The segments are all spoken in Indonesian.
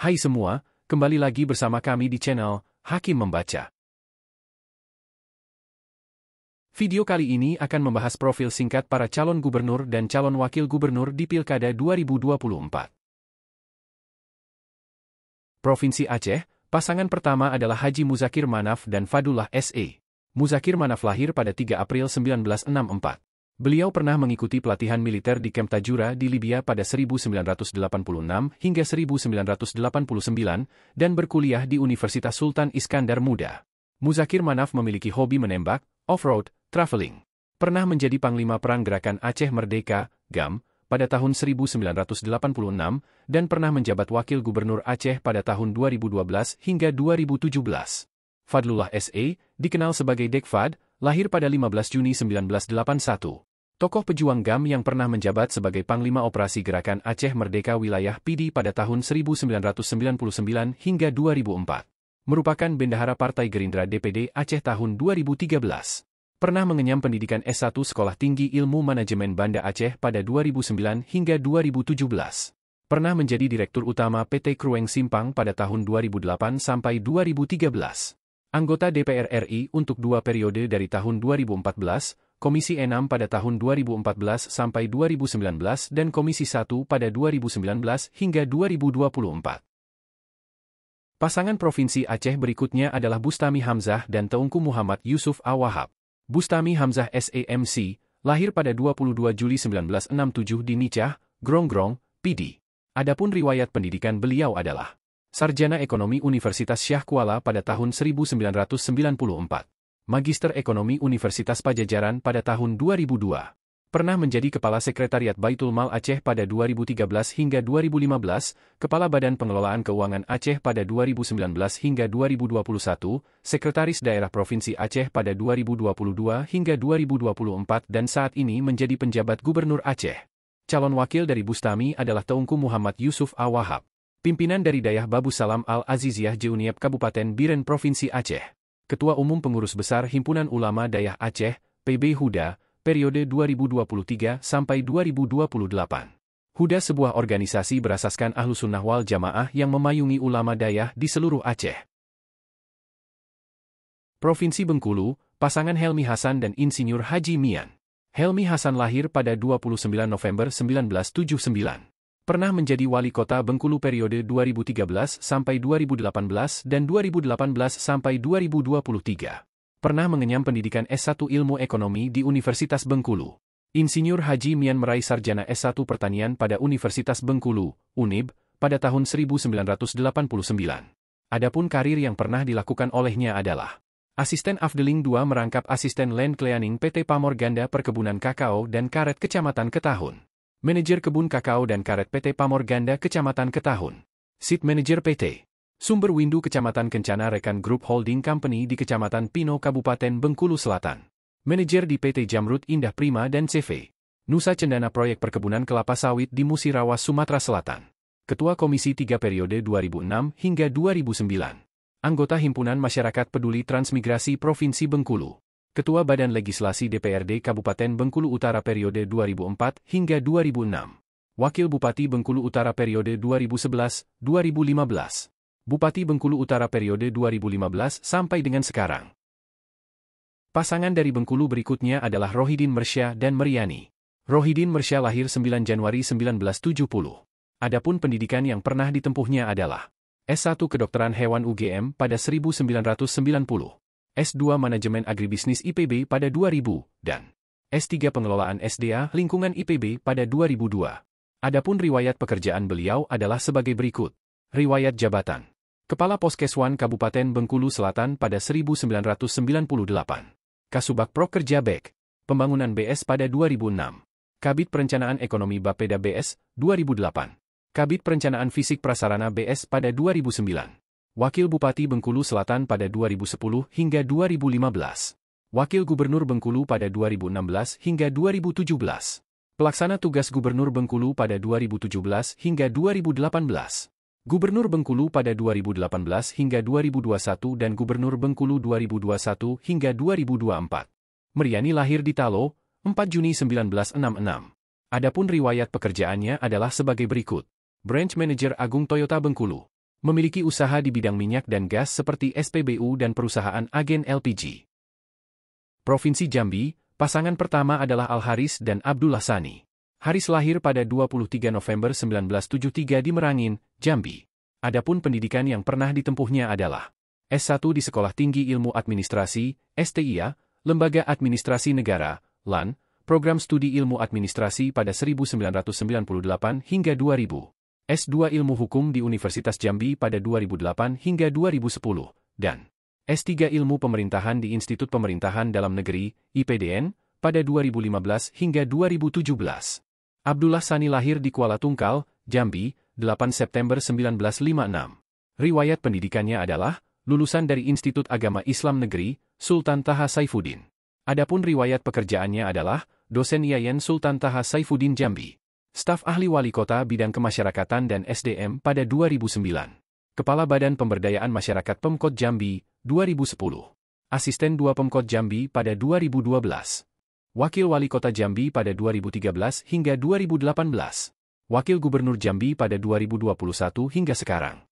Hai semua, kembali lagi bersama kami di channel Hakim Membaca. Video kali ini akan membahas profil singkat para calon gubernur dan calon wakil gubernur di Pilkada 2024. Provinsi Aceh, pasangan pertama adalah Haji Muzakir Manaf dan Fadullah S.E. Muzakir Manaf lahir pada 3 April 1964. Beliau pernah mengikuti pelatihan militer di Camp Tajura di Libya pada 1986 hingga 1989 dan berkuliah di Universitas Sultan Iskandar Muda. Muzakir Manaf memiliki hobi menembak, off-road, traveling. Pernah menjadi Panglima Perang Gerakan Aceh Merdeka, GAM, pada tahun 1986 dan pernah menjabat Wakil Gubernur Aceh pada tahun 2012 hingga 2017. Fadlullah S.E., dikenal sebagai Dekfad, lahir pada 15 Juni 1981. Tokoh pejuang GAM yang pernah menjabat sebagai Panglima Operasi Gerakan Aceh Merdeka Wilayah PD pada tahun 1999 hingga 2004. Merupakan bendahara Partai Gerindra DPD Aceh tahun 2013. Pernah mengenyam pendidikan S1 Sekolah Tinggi Ilmu Manajemen Banda Aceh pada 2009 hingga 2017. Pernah menjadi Direktur Utama PT Krueng Simpang pada tahun 2008 sampai 2013. Anggota DPR RI untuk 2 periode dari tahun 2014, Komisi 6 pada tahun 2014 sampai 2019 dan Komisi 1 pada 2019 hingga 2024. Pasangan Provinsi Aceh berikutnya adalah Bustami Hamzah dan Teungku Muhammad Yusuf Awahab. Bustami Hamzah SAMC, lahir pada 22 Juli 1967 di Nicah, Gronggong, PD. Adapun riwayat pendidikan beliau adalah Sarjana Ekonomi Universitas Syah Kuala pada tahun 1994. Magister Ekonomi Universitas Pajajaran pada tahun 2002. Pernah menjadi Kepala Sekretariat Baitul Mal Aceh pada 2013 hingga 2015, Kepala Badan Pengelolaan Keuangan Aceh pada 2019 hingga 2021, Sekretaris Daerah Provinsi Aceh pada 2022 hingga 2024 dan saat ini menjadi penjabat Gubernur Aceh. Calon wakil dari Bustami adalah Teungku Muhammad Yusuf Awahab. Pimpinan dari Dayah Babu Salam Al-Aziziyah Jeuniep Kabupaten Biren Provinsi Aceh. Ketua Umum Pengurus Besar Himpunan Ulama Dayah Aceh, PB Huda, periode 2023 sampai 2028. Huda sebuah organisasi berasaskan Ahlussunnah wal Jamaah yang memayungi ulama Dayah di seluruh Aceh. Provinsi Bengkulu, pasangan Helmi Hasan dan Insinyur Haji Mian. Helmi Hasan lahir pada 29 November 1979. Pernah menjadi Wali Kota Bengkulu periode 2013 sampai 2018 dan 2018 sampai 2023. Pernah mengenyam pendidikan S1 Ilmu Ekonomi di Universitas Bengkulu. Insinyur Haji Mian meraih sarjana S1 Pertanian pada Universitas Bengkulu, UNIB, pada tahun 1989. Adapun karir yang pernah dilakukan olehnya adalah Asisten Afdeling 2 merangkap Asisten Land Cleaning PT Pamor Ganda Perkebunan Kakao dan Karet Kecamatan Ketahun. Manajer Kebun Kakao dan Karet PT Pamor Ganda Kecamatan Ketahun. Seat Manager PT Sumber Windu Kecamatan Kencana Rekan Group Holding Company di Kecamatan Pino Kabupaten Bengkulu Selatan. Manajer di PT Jamrud Indah Prima dan CV. Nusa Cendana Proyek Perkebunan Kelapa Sawit di Musirawas Sumatera Selatan. Ketua Komisi 3 periode 2006 hingga 2009. Anggota Himpunan Masyarakat Peduli Transmigrasi Provinsi Bengkulu. Ketua Badan Legislasi DPRD Kabupaten Bengkulu Utara periode 2004 hingga 2006. Wakil Bupati Bengkulu Utara periode 2011-2015. Bupati Bengkulu Utara periode 2015 sampai dengan sekarang. Pasangan dari Bengkulu berikutnya adalah Rohidin Mersya dan Meriani. Rohidin Mersya lahir 9 Januari 1970. Adapun pendidikan yang pernah ditempuhnya adalah S1 Kedokteran Hewan UGM pada 1990. S2 Manajemen Agribisnis IPB pada 2000, dan S3 Pengelolaan SDA Lingkungan IPB pada 2002. Adapun riwayat pekerjaan beliau adalah sebagai berikut. Riwayat jabatan. Kepala Poskeswan Kabupaten Bengkulu Selatan pada 1998. Kasubag Prokerja BEK. Pembangunan BS pada 2006. Kabid Perencanaan Ekonomi Bapeda BS, 2008. Kabid Perencanaan Fisik Prasarana BS pada 2009. Wakil Bupati Bengkulu Selatan pada 2010 hingga 2015. Wakil Gubernur Bengkulu pada 2016 hingga 2017. Pelaksana Tugas Gubernur Bengkulu pada 2017 hingga 2018. Gubernur Bengkulu pada 2018 hingga 2021 dan Gubernur Bengkulu 2021 hingga 2024. Meriani lahir di Talo, 4 Juni 1966. Adapun riwayat pekerjaannya adalah sebagai berikut. Branch Manager Agung Toyota Bengkulu. Memiliki usaha di bidang minyak dan gas seperti SPBU dan perusahaan agen LPG. Provinsi Jambi, pasangan pertama adalah Al-Haris dan Abdullah Sani. Haris lahir pada 23 November 1973 di Merangin, Jambi. Adapun pendidikan yang pernah ditempuhnya adalah S1 di Sekolah Tinggi Ilmu Administrasi, STIA, Lembaga Administrasi Negara, LAN, Program Studi Ilmu Administrasi pada 1998 hingga 2000. S2 Ilmu Hukum di Universitas Jambi pada 2008 hingga 2010, dan S3 Ilmu Pemerintahan di Institut Pemerintahan Dalam Negeri, IPDN, pada 2015 hingga 2017. Abdullah Sani lahir di Kuala Tungkal, Jambi, 8 September 1956. Riwayat pendidikannya adalah lulusan dari Institut Agama Islam Negeri, Sultan Taha Saifuddin. Adapun riwayat pekerjaannya adalah dosen IAIN Sultan Taha Saifuddin Jambi. Staf Ahli Wali Kota Bidang Kemasyarakatan dan SDM pada 2009. Kepala Badan Pemberdayaan Masyarakat Pemkot Jambi, 2010. Asisten 2 Pemkot Jambi pada 2012. Wakil Wali Kota Jambi pada 2013 hingga 2018. Wakil Gubernur Jambi pada 2021 hingga sekarang.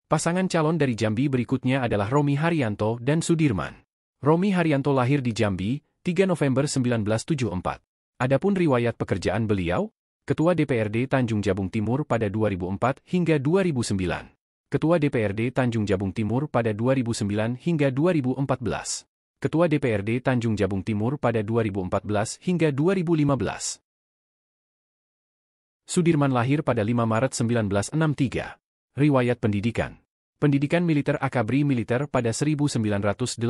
Pasangan calon dari Jambi berikutnya adalah Romi Haryanto dan Sudirman. Romi Haryanto lahir di Jambi, 3 November 1974. Adapun riwayat pekerjaan beliau, Ketua DPRD Tanjung Jabung Timur pada 2004 hingga 2009. Ketua DPRD Tanjung Jabung Timur pada 2009 hingga 2014. Ketua DPRD Tanjung Jabung Timur pada 2014 hingga 2015. Sudirman lahir pada 5 Maret 1963. Riwayat pendidikan. Pendidikan militer Akabri Militer pada 1986.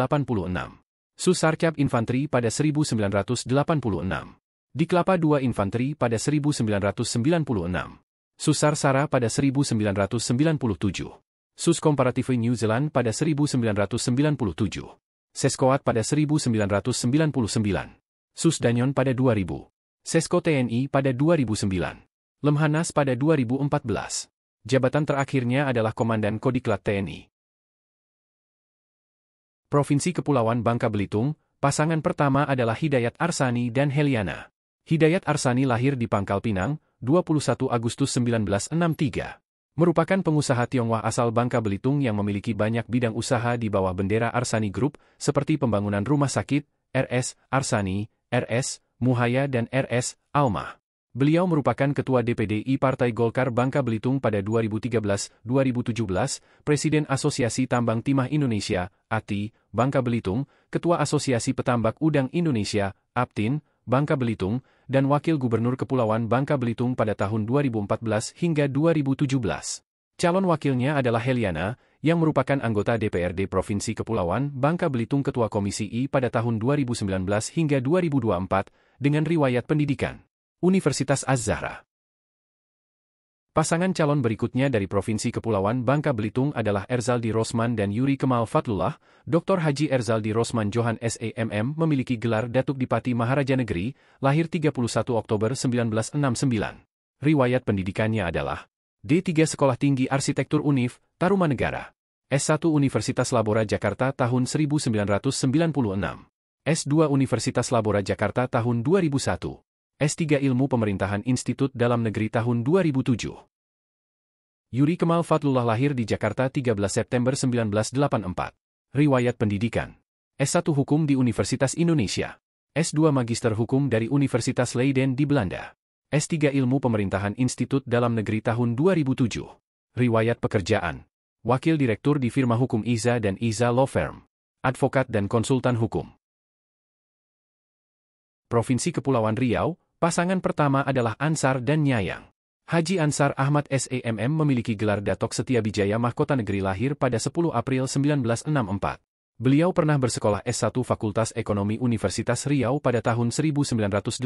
Susarcap Infanteri pada 1986. Di Kelapa II Infanteri pada 1996. Susar Sara pada 1997. Sus Komparatif New Zealand pada 1997. Seskoat pada 1999. Sus Danyon pada 2000. Sesko TNI pada 2009. Lemhanas pada 2014. Jabatan terakhirnya adalah Komandan Kodiklat TNI. Provinsi Kepulauan Bangka Belitung, pasangan pertama adalah Hidayat Arsani dan Heliana. Hidayat Arsani lahir di Pangkal Pinang, 21 Agustus 1963. Merupakan pengusaha Tionghoa asal Bangka Belitung yang memiliki banyak bidang usaha di bawah bendera Arsani Group, seperti pembangunan rumah sakit, RS Arsani, RS Muhaya dan RS Alma. Beliau merupakan Ketua DPDI Partai Golkar Bangka Belitung pada 2013-2017, Presiden Asosiasi Tambang Timah Indonesia, ATI, Bangka Belitung, Ketua Asosiasi Petambak Udang Indonesia, APTIN, Bangka Belitung, dan Wakil Gubernur Kepulauan Bangka Belitung pada tahun 2014 hingga 2017. Calon wakilnya adalah Heliana, yang merupakan anggota DPRD Provinsi Kepulauan Bangka Belitung Ketua Komisi I pada tahun 2019 hingga 2024, dengan riwayat pendidikan Universitas Az-Zahra. Pasangan calon berikutnya dari Provinsi Kepulauan Bangka Belitung adalah Erzaldi Rosman dan Yuri Kemal Fatlullah. Dr. Haji Erzaldi Rosman Johan SAMM memiliki gelar Datuk Dipati Maharaja Negeri, lahir 31 Oktober 1969. Riwayat pendidikannya adalah D3 Sekolah Tinggi Arsitektur Univ, Tarumanegara. S1 Universitas Labora Jakarta tahun 1996. S2 Universitas Labora Jakarta tahun 2001. S3 Ilmu Pemerintahan Institut Dalam Negeri tahun 2007. Yuri Kemal Fatlullah lahir di Jakarta 13 September 1984. Riwayat pendidikan. S1 Hukum di Universitas Indonesia. S2 Magister Hukum dari Universitas Leiden di Belanda. S3 Ilmu Pemerintahan Institut Dalam Negeri tahun 2007. Riwayat pekerjaan. Wakil Direktur di firma hukum Iza dan Iza Law Firm. Advokat dan konsultan hukum. Provinsi Kepulauan Riau, pasangan pertama adalah Ansar dan Nyayang. Haji Ansar Ahmad SAMM memiliki gelar Datok Setiabijaya Mahkota Negeri lahir pada 10 April 1964. Beliau pernah bersekolah S1 Fakultas Ekonomi Universitas Riau pada tahun 1989,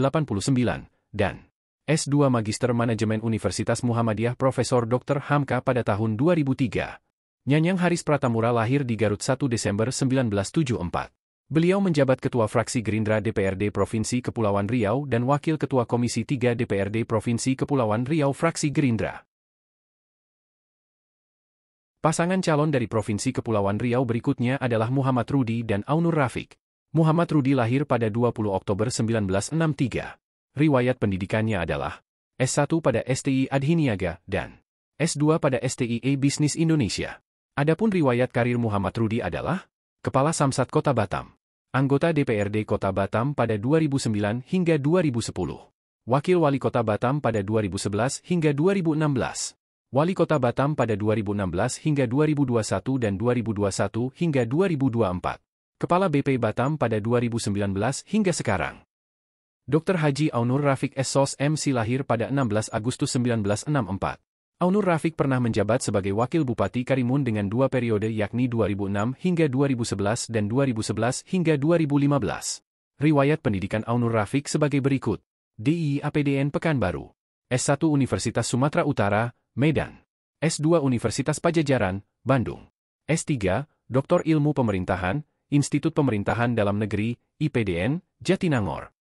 dan S2 Magister Manajemen Universitas Muhammadiyah Profesor Dr. Hamka pada tahun 2003. Nyanyang Haris Pratamura lahir di Garut 1 Desember 1974. Beliau menjabat Ketua Fraksi Gerindra DPRD Provinsi Kepulauan Riau dan Wakil Ketua Komisi 3 DPRD Provinsi Kepulauan Riau Fraksi Gerindra. Pasangan calon dari Provinsi Kepulauan Riau berikutnya adalah Muhammad Rudi dan Aunur Rafiq. Muhammad Rudi lahir pada 20 Oktober 1963. Riwayat pendidikannya adalah S1 pada STI Adhiniaga dan S2 pada STIE Bisnis Indonesia. Adapun riwayat karir Muhammad Rudi adalah Kepala Samsat Kota Batam, anggota DPRD Kota Batam pada 2009 hingga 2010, Wakil Wali Kota Batam pada 2011 hingga 2016, Wali Kota Batam pada 2016 hingga 2021 dan 2021 hingga 2024, Kepala BP Batam pada 2019 hingga sekarang. Dr. Haji Aunur Rafiq SSOS MC lahir pada 16 Agustus 1964. Aunur Rafiq pernah menjabat sebagai Wakil Bupati Karimun dengan 2 periode yakni 2006 hingga 2011 dan 2011 hingga 2015. Riwayat pendidikan Aunur Rafiq sebagai berikut. DII APDN Pekanbaru. S1 Universitas Sumatera Utara, Medan. S2 Universitas Pajajaran, Bandung. S3, Doktor Ilmu Pemerintahan, Institut Pemerintahan Dalam Negeri, IPDN, Jatinangor.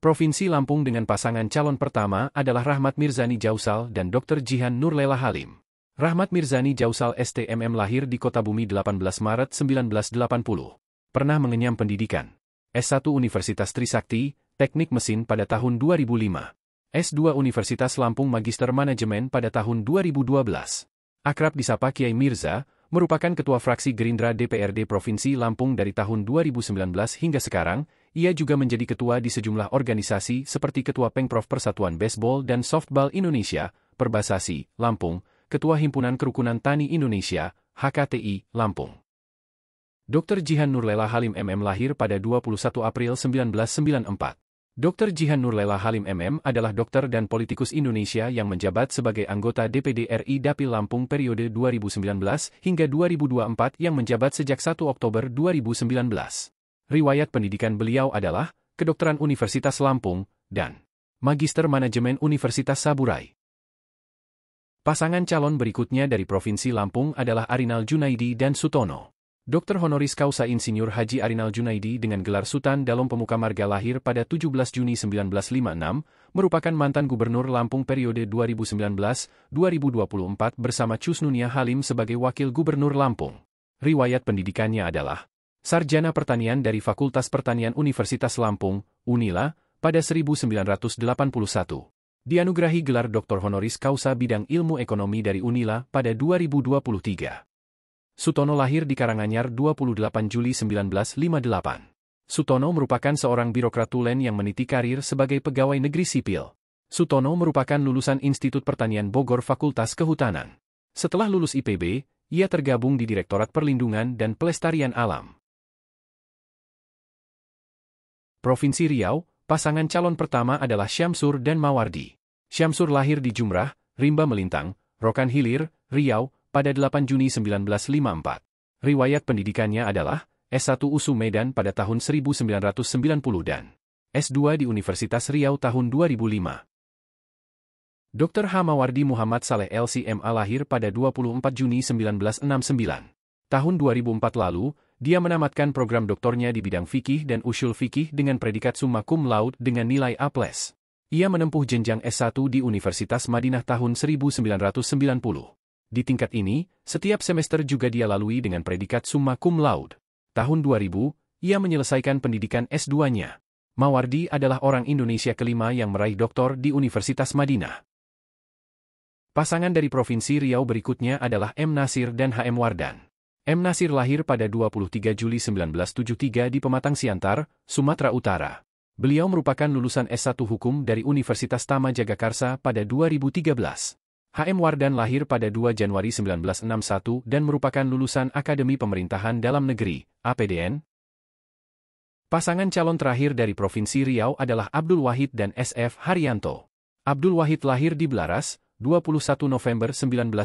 Provinsi Lampung dengan pasangan calon pertama adalah Rahmat Mirzani Jausal dan Dr. Jihan Nurlela Halim. Rahmat Mirzani Jausal STMM lahir di Kota Bumi 18 Maret 1980. Pernah mengenyam pendidikan. S1 Universitas Trisakti, Teknik Mesin pada tahun 2005. S2 Universitas Lampung Magister Manajemen pada tahun 2012. Akrab disapa Kiai Mirza, merupakan Ketua Fraksi Gerindra DPRD Provinsi Lampung dari tahun 2019 hingga sekarang. Ia juga menjadi ketua di sejumlah organisasi seperti Ketua Pengprov Persatuan Baseball dan Softball Indonesia, Perbasasi, Lampung, Ketua Himpunan Kerukunan Tani Indonesia, HKTI, Lampung. Dr. Jihan Nurlela Halim MM lahir pada 21 April 1994. Dr. Jihan Nurlela Halim MM adalah dokter dan politikus Indonesia yang menjabat sebagai anggota DPD RI Dapil Lampung periode 2019 hingga 2024 yang menjabat sejak 1 Oktober 2019. Riwayat pendidikan beliau adalah Kedokteran Universitas Lampung dan Magister Manajemen Universitas Saburai. Pasangan calon berikutnya dari Provinsi Lampung adalah Arinal Junaidi dan Sutono. Dr. Honoris Causa Insinyur Haji Arinal Junaidi dengan gelar Sultan Dalom Pemuka Marga lahir pada 17 Juni 1956, merupakan mantan Gubernur Lampung periode 2019-2024 bersama Cusnunia Halim sebagai Wakil Gubernur Lampung. Riwayat pendidikannya adalah Sarjana Pertanian dari Fakultas Pertanian Universitas Lampung, UNILA, pada 1981. Dianugerahi gelar Dr. Honoris Causa bidang ilmu ekonomi dari UNILA pada 2023. Sutono lahir di Karanganyar 28 Juli 1958. Sutono merupakan seorang birokrat tulen yang meniti karir sebagai pegawai negeri sipil. Sutono merupakan lulusan Institut Pertanian Bogor Fakultas Kehutanan. Setelah lulus IPB, ia tergabung di Direktorat Perlindungan dan Pelestarian Alam. Provinsi Riau, pasangan calon pertama adalah Syamsur dan Mawardi. Syamsur lahir di Jumrah, Rimba Melintang, Rokan Hilir, Riau, pada 8 Juni 1954. Riwayat pendidikannya adalah S1 USU Medan pada tahun 1990 dan S2 di Universitas Riau tahun 2005. Dr. H. Mawardi Muhammad Saleh LCMA lahir pada 24 Juni 1969. Tahun 2004 lalu, dia menamatkan program doktornya di bidang fikih dan usul fikih dengan predikat summa cum laude dengan nilai A+. Ia menempuh jenjang S1 di Universitas Madinah tahun 1990. Di tingkat ini, setiap semester juga dia lalui dengan predikat summa cum laude. Tahun 2000, ia menyelesaikan pendidikan S2-nya. Mawardi adalah orang Indonesia kelima yang meraih doktor di Universitas Madinah. Pasangan dari Provinsi Riau berikutnya adalah M. Nasir dan H. M. Wardan. M. Nasir lahir pada 23 Juli 1973 di Pematang Siantar, Sumatera Utara. Beliau merupakan lulusan S1 Hukum dari Universitas Tama Jagakarsa pada 2013. H. M. Wardan lahir pada 2 Januari 1961 dan merupakan lulusan Akademi Pemerintahan Dalam Negeri, APDN. Pasangan calon terakhir dari Provinsi Riau adalah Abdul Wahid dan S.F. Haryanto. Abdul Wahid lahir di Blaras, 21 November 1980.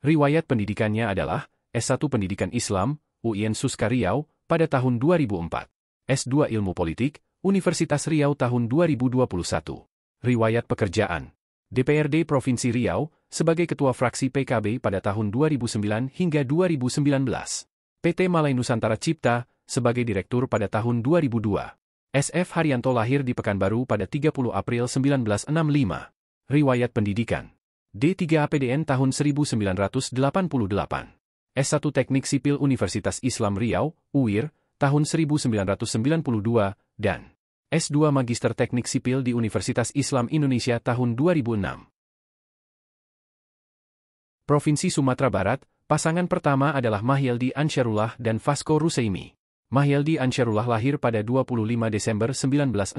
Riwayat pendidikannya adalah S1 Pendidikan Islam, UIN Suska Riau, pada tahun 2004. S2 Ilmu Politik, Universitas Riau tahun 2021. Riwayat pekerjaan. DPRD Provinsi Riau, sebagai Ketua Fraksi PKB pada tahun 2009 hingga 2019. PT Malai Nusantara Cipta, sebagai Direktur pada tahun 2002. S.F. Haryanto lahir di Pekanbaru pada 30 April 1965. Riwayat pendidikan. D3 APDN tahun 1988. S1 Teknik Sipil Universitas Islam Riau, UIR, tahun 1992, dan S2 Magister Teknik Sipil di Universitas Islam Indonesia tahun 2006. Provinsi Sumatera Barat, pasangan pertama adalah Mahyeldi Ansyarullah dan Fasko Ruseimi. Mahyeldi Ansyarullah lahir pada 25 Desember 1966.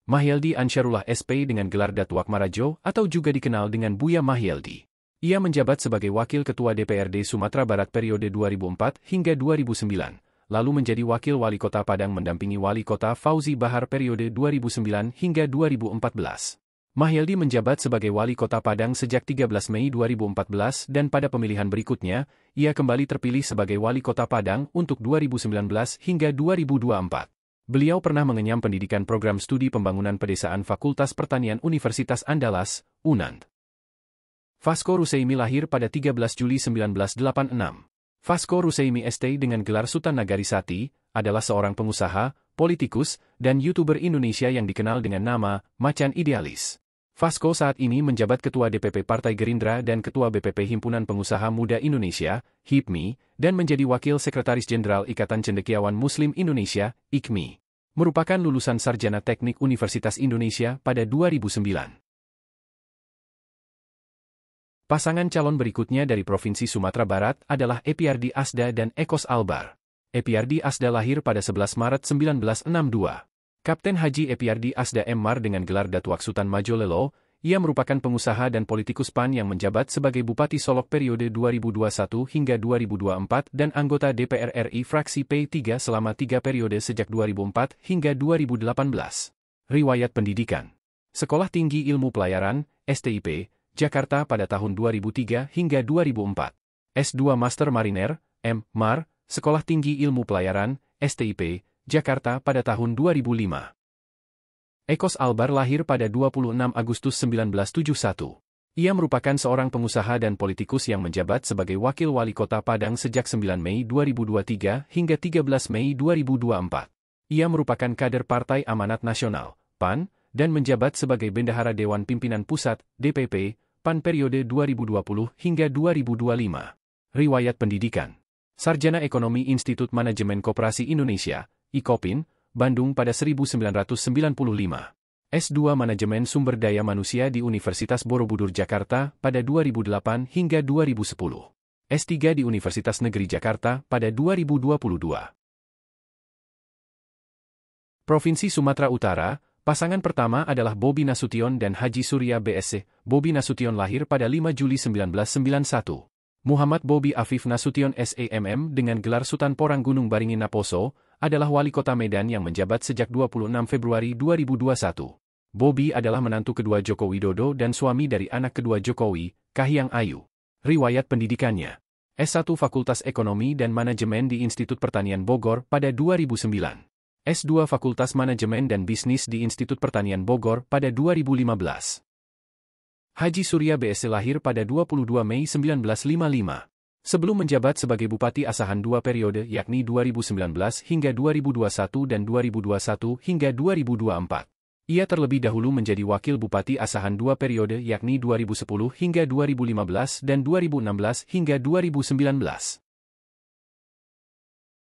Mahyeldi Ansyarullah SP dengan gelar Datuak Marajo atau juga dikenal dengan Buya Mahyeldi. Ia menjabat sebagai Wakil Ketua DPRD Sumatera Barat periode 2004 hingga 2009, lalu menjadi Wakil Wali Kota Padang mendampingi Wali Kota Fauzi Bahar periode 2009 hingga 2014. Mahyeldi menjabat sebagai Wali Kota Padang sejak 13 Mei 2014 dan pada pemilihan berikutnya, ia kembali terpilih sebagai Wali Kota Padang untuk 2019 hingga 2024. Beliau pernah mengenyam pendidikan program studi pembangunan pedesaan Fakultas Pertanian Universitas Andalas, UNAND. Fasko Ruseimi lahir pada 13 Juli 1986. Fasko Ruseimi ST dengan gelar Sultan Nagarisati, adalah seorang pengusaha, politikus, dan YouTuber Indonesia yang dikenal dengan nama Macan Idealis. Fasko saat ini menjabat Ketua DPP Partai Gerindra dan Ketua BPP Himpunan Pengusaha Muda Indonesia, HIPMI, dan menjadi Wakil Sekretaris Jenderal Ikatan Cendekiawan Muslim Indonesia, IKMI. Merupakan lulusan Sarjana Teknik Universitas Indonesia pada 2009. Pasangan calon berikutnya dari Provinsi Sumatera Barat adalah Epiardi Asda dan Ekos Albar. Epiardi Asda lahir pada 11 Maret 1962. Kapten Haji Epiardi Asda M.Mar dengan gelar Datuak Sultan Majolelo, ia merupakan pengusaha dan politikus PAN yang menjabat sebagai Bupati Solok periode 2021 hingga 2024 dan anggota DPR RI fraksi P3 selama 3 periode sejak 2004 hingga 2018. Riwayat pendidikan: Sekolah Tinggi Ilmu Pelayaran, STIP, Jakarta pada tahun 2003 hingga 2004. S2 Master Mariner, M.Mar, Sekolah Tinggi Ilmu Pelayaran, STIP, Jakarta pada tahun 2005. Ekos Albar lahir pada 26 Agustus 1971. Ia merupakan seorang pengusaha dan politikus yang menjabat sebagai Wakil Wali Kota Padang sejak 9 Mei 2023 hingga 13 Mei 2024. Ia merupakan kader Partai Amanat Nasional, PAN, dan menjabat sebagai Bendahara Dewan Pimpinan Pusat, DPP, PAN periode 2020 hingga 2025. Riwayat pendidikan: Sarjana Ekonomi Institut Manajemen Koperasi Indonesia, IKOPIN, Bandung pada 1995. S2 Manajemen Sumber Daya Manusia di Universitas Borobudur Jakarta pada 2008 hingga 2010. S3 di Universitas Negeri Jakarta pada 2022. Provinsi Sumatera Utara, pasangan pertama adalah Bobi Nasution dan Haji Surya BSc. Bobi Nasution lahir pada 5 Juli 1991. Muhammad Bobi Afif Nasution SEMM dengan gelar Sultan Porang Gunung Baringin Naposo, adalah Wali Kota Medan yang menjabat sejak 26 Februari 2021. Bobi adalah menantu kedua Joko Widodo dan suami dari anak kedua Jokowi, Kahiyang Ayu. Riwayat pendidikannya: S1 Fakultas Ekonomi dan Manajemen di Institut Pertanian Bogor pada 2009. S2 Fakultas Manajemen dan Bisnis di Institut Pertanian Bogor pada 2015. Haji Surya BSc lahir pada 22 Mei 1955. Sebelum menjabat sebagai Bupati Asahan 2 periode yakni 2019 hingga 2021 dan 2021 hingga 2024. Ia terlebih dahulu menjadi Wakil Bupati Asahan 2 periode yakni 2010 hingga 2015 dan 2016 hingga 2019.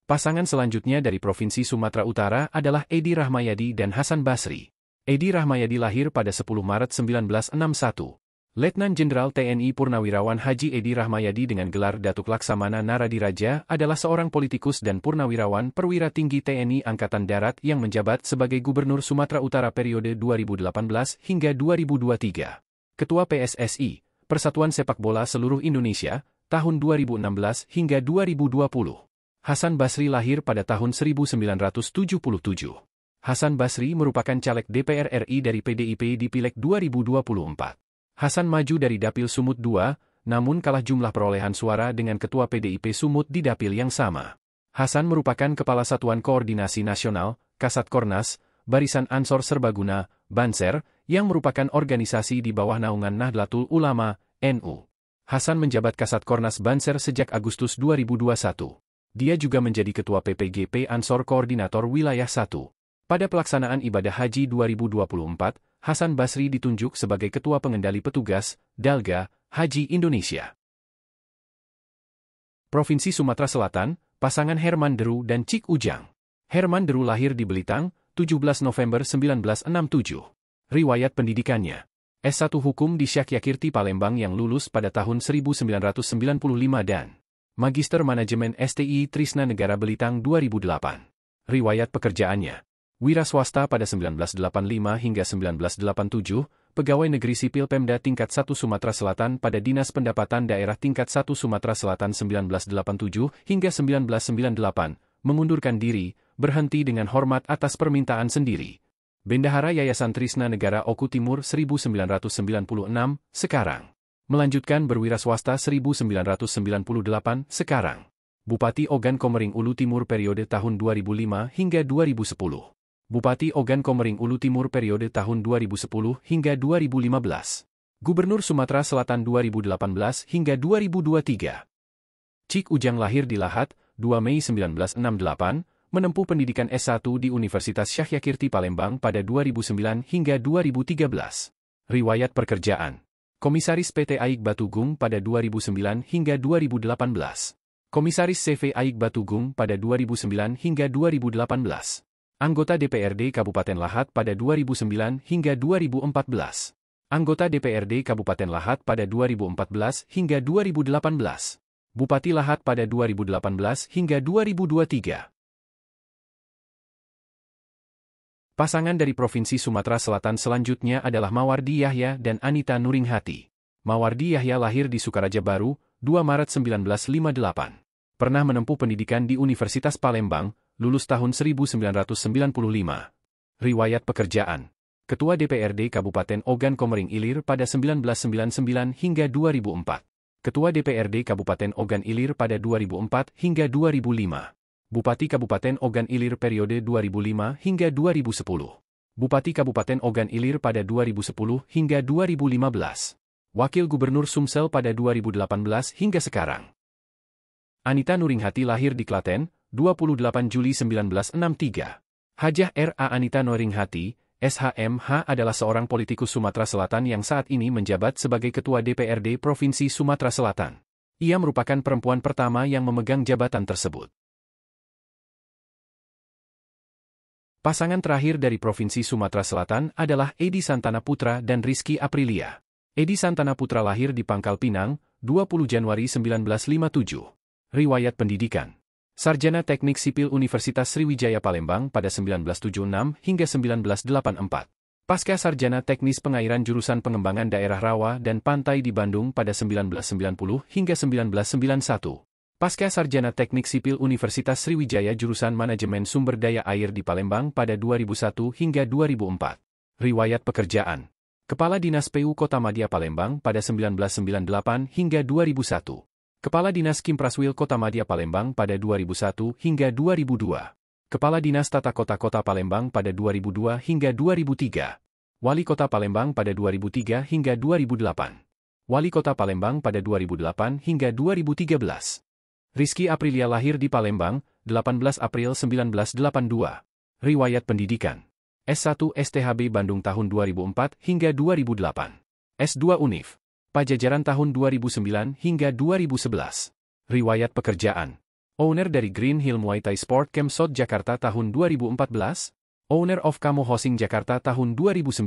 Pasangan selanjutnya dari Provinsi Sumatera Utara adalah Edi Rahmayadi dan Hasan Basri. Edi Rahmayadi lahir pada 10 Maret 1961. Letnan Jenderal TNI Purnawirawan Haji Edi Rahmayadi dengan gelar Datuk Laksamana Naradiraja adalah seorang politikus dan purnawirawan perwira tinggi TNI Angkatan Darat yang menjabat sebagai Gubernur Sumatera Utara periode 2018 hingga 2023. Ketua PSSI, Persatuan Sepak Bola Seluruh Indonesia, tahun 2016 hingga 2020. Hasan Basri lahir pada tahun 1977. Hasan Basri merupakan caleg DPR RI dari PDIP di Pileg 2024. Hasan maju dari Dapil Sumut II, namun kalah jumlah perolehan suara dengan Ketua PDIP Sumut di Dapil yang sama. Hasan merupakan Kepala Satuan Koordinasi Nasional, Kasat Kornas, Barisan Ansor Serbaguna, Banser, yang merupakan organisasi di bawah naungan Nahdlatul Ulama, NU. Hasan menjabat Kasat Kornas Banser sejak Agustus 2021. Dia juga menjadi Ketua PPGP Ansor Koordinator Wilayah 1. Pada pelaksanaan ibadah haji 2024, Hasan Basri ditunjuk sebagai Ketua Pengendali Petugas, Dalga, Haji Indonesia. Provinsi Sumatera Selatan, pasangan Herman Deru dan Cik Ujang. Herman Deru lahir di Belitang, 17 November 1967. Riwayat pendidikannya. S1 Hukum di Syakyakirti Palembang yang lulus pada tahun 1995 dan Magister Manajemen STI Trisna Negara Belitang 2008. Riwayat pekerjaannya. Wira swasta pada 1985 hingga 1987, Pegawai Negeri Sipil Pemda Tingkat 1 Sumatera Selatan pada Dinas Pendapatan Daerah Tingkat 1 Sumatera Selatan 1987 hingga 1998, mengundurkan diri, berhenti dengan hormat atas permintaan sendiri. Bendahara Yayasan Trisna Negara Oku Timur 1996, sekarang. Melanjutkan berwira swasta 1998, sekarang. Bupati Ogan Komering Ulu Timur periode tahun 2005 hingga 2010. Bupati Ogan Komering Ulu Timur periode tahun 2010 hingga 2015. Gubernur Sumatera Selatan 2018 hingga 2023. Cik Ujang lahir di Lahat, 2 Mei 1968, menempuh pendidikan S1 di Universitas Syakyakirti Palembang pada 2009 hingga 2013. Riwayat pekerjaan. Komisaris PT Aik Batugung pada 2009 hingga 2018. Komisaris CV Aik Batugung pada 2009 hingga 2018. Anggota DPRD Kabupaten Lahat pada 2009 hingga 2014. Anggota DPRD Kabupaten Lahat pada 2014 hingga 2018. Bupati Lahat pada 2018 hingga 2023. Pasangan dari Provinsi Sumatera Selatan selanjutnya adalah Mawardi Yahya dan Anita Nuringhati. Mawardi Yahya lahir di Sukaraja Baru, 2 Maret 1958. Pernah menempuh pendidikan di Universitas Palembang, lulus tahun 1995. Riwayat pekerjaan. Ketua DPRD Kabupaten Ogan Komering Ilir pada 1999 hingga 2004. Ketua DPRD Kabupaten Ogan Ilir pada 2004 hingga 2005. Bupati Kabupaten Ogan Ilir periode 2005 hingga 2010. Bupati Kabupaten Ogan Ilir pada 2010 hingga 2015. Wakil Gubernur Sumsel pada 2018 hingga sekarang. Anita Nuringhati lahir di Klaten, 28 Juli 1963. Hajah R.A. Anita Nuringhati, SHMH adalah seorang politikus Sumatera Selatan yang saat ini menjabat sebagai Ketua DPRD Provinsi Sumatera Selatan. Ia merupakan perempuan pertama yang memegang jabatan tersebut. Pasangan terakhir dari Provinsi Sumatera Selatan adalah Edi Santana Putra dan Rizky Aprilia. Edi Santana Putra lahir di Pangkal Pinang, 20 Januari 1957. Riwayat pendidikan. Sarjana Teknik Sipil Universitas Sriwijaya Palembang pada 1976 hingga 1984. Pasca Sarjana Teknis Pengairan jurusan Pengembangan Daerah Rawa dan Pantai di Bandung pada 1990 hingga 1991. Pasca Sarjana Teknik Sipil Universitas Sriwijaya jurusan Manajemen Sumber Daya Air di Palembang pada 2001 hingga 2004. Riwayat pekerjaan. Kepala Dinas PU Kota Madya Palembang pada 1998 hingga 2001. Kepala Dinas Kimpraswil Kota Madya Palembang pada 2001 hingga 2002. Kepala Dinas Tata Kota Kota Palembang pada 2002 hingga 2003. Wali Kota Palembang pada 2003 hingga 2008. Wali Kota Palembang pada 2008 hingga 2013. Rizky Aprilia lahir di Palembang, 18 April 1982. Riwayat pendidikan. S1 STHB Bandung tahun 2004 hingga 2008. S2 Univ. Pajajaran tahun 2009 hingga 2011. Riwayat pekerjaan. Owner dari Green Hill Muay Thai Sport Camp South Jakarta tahun 2014. Owner of Kamo Hosing Jakarta tahun 2009.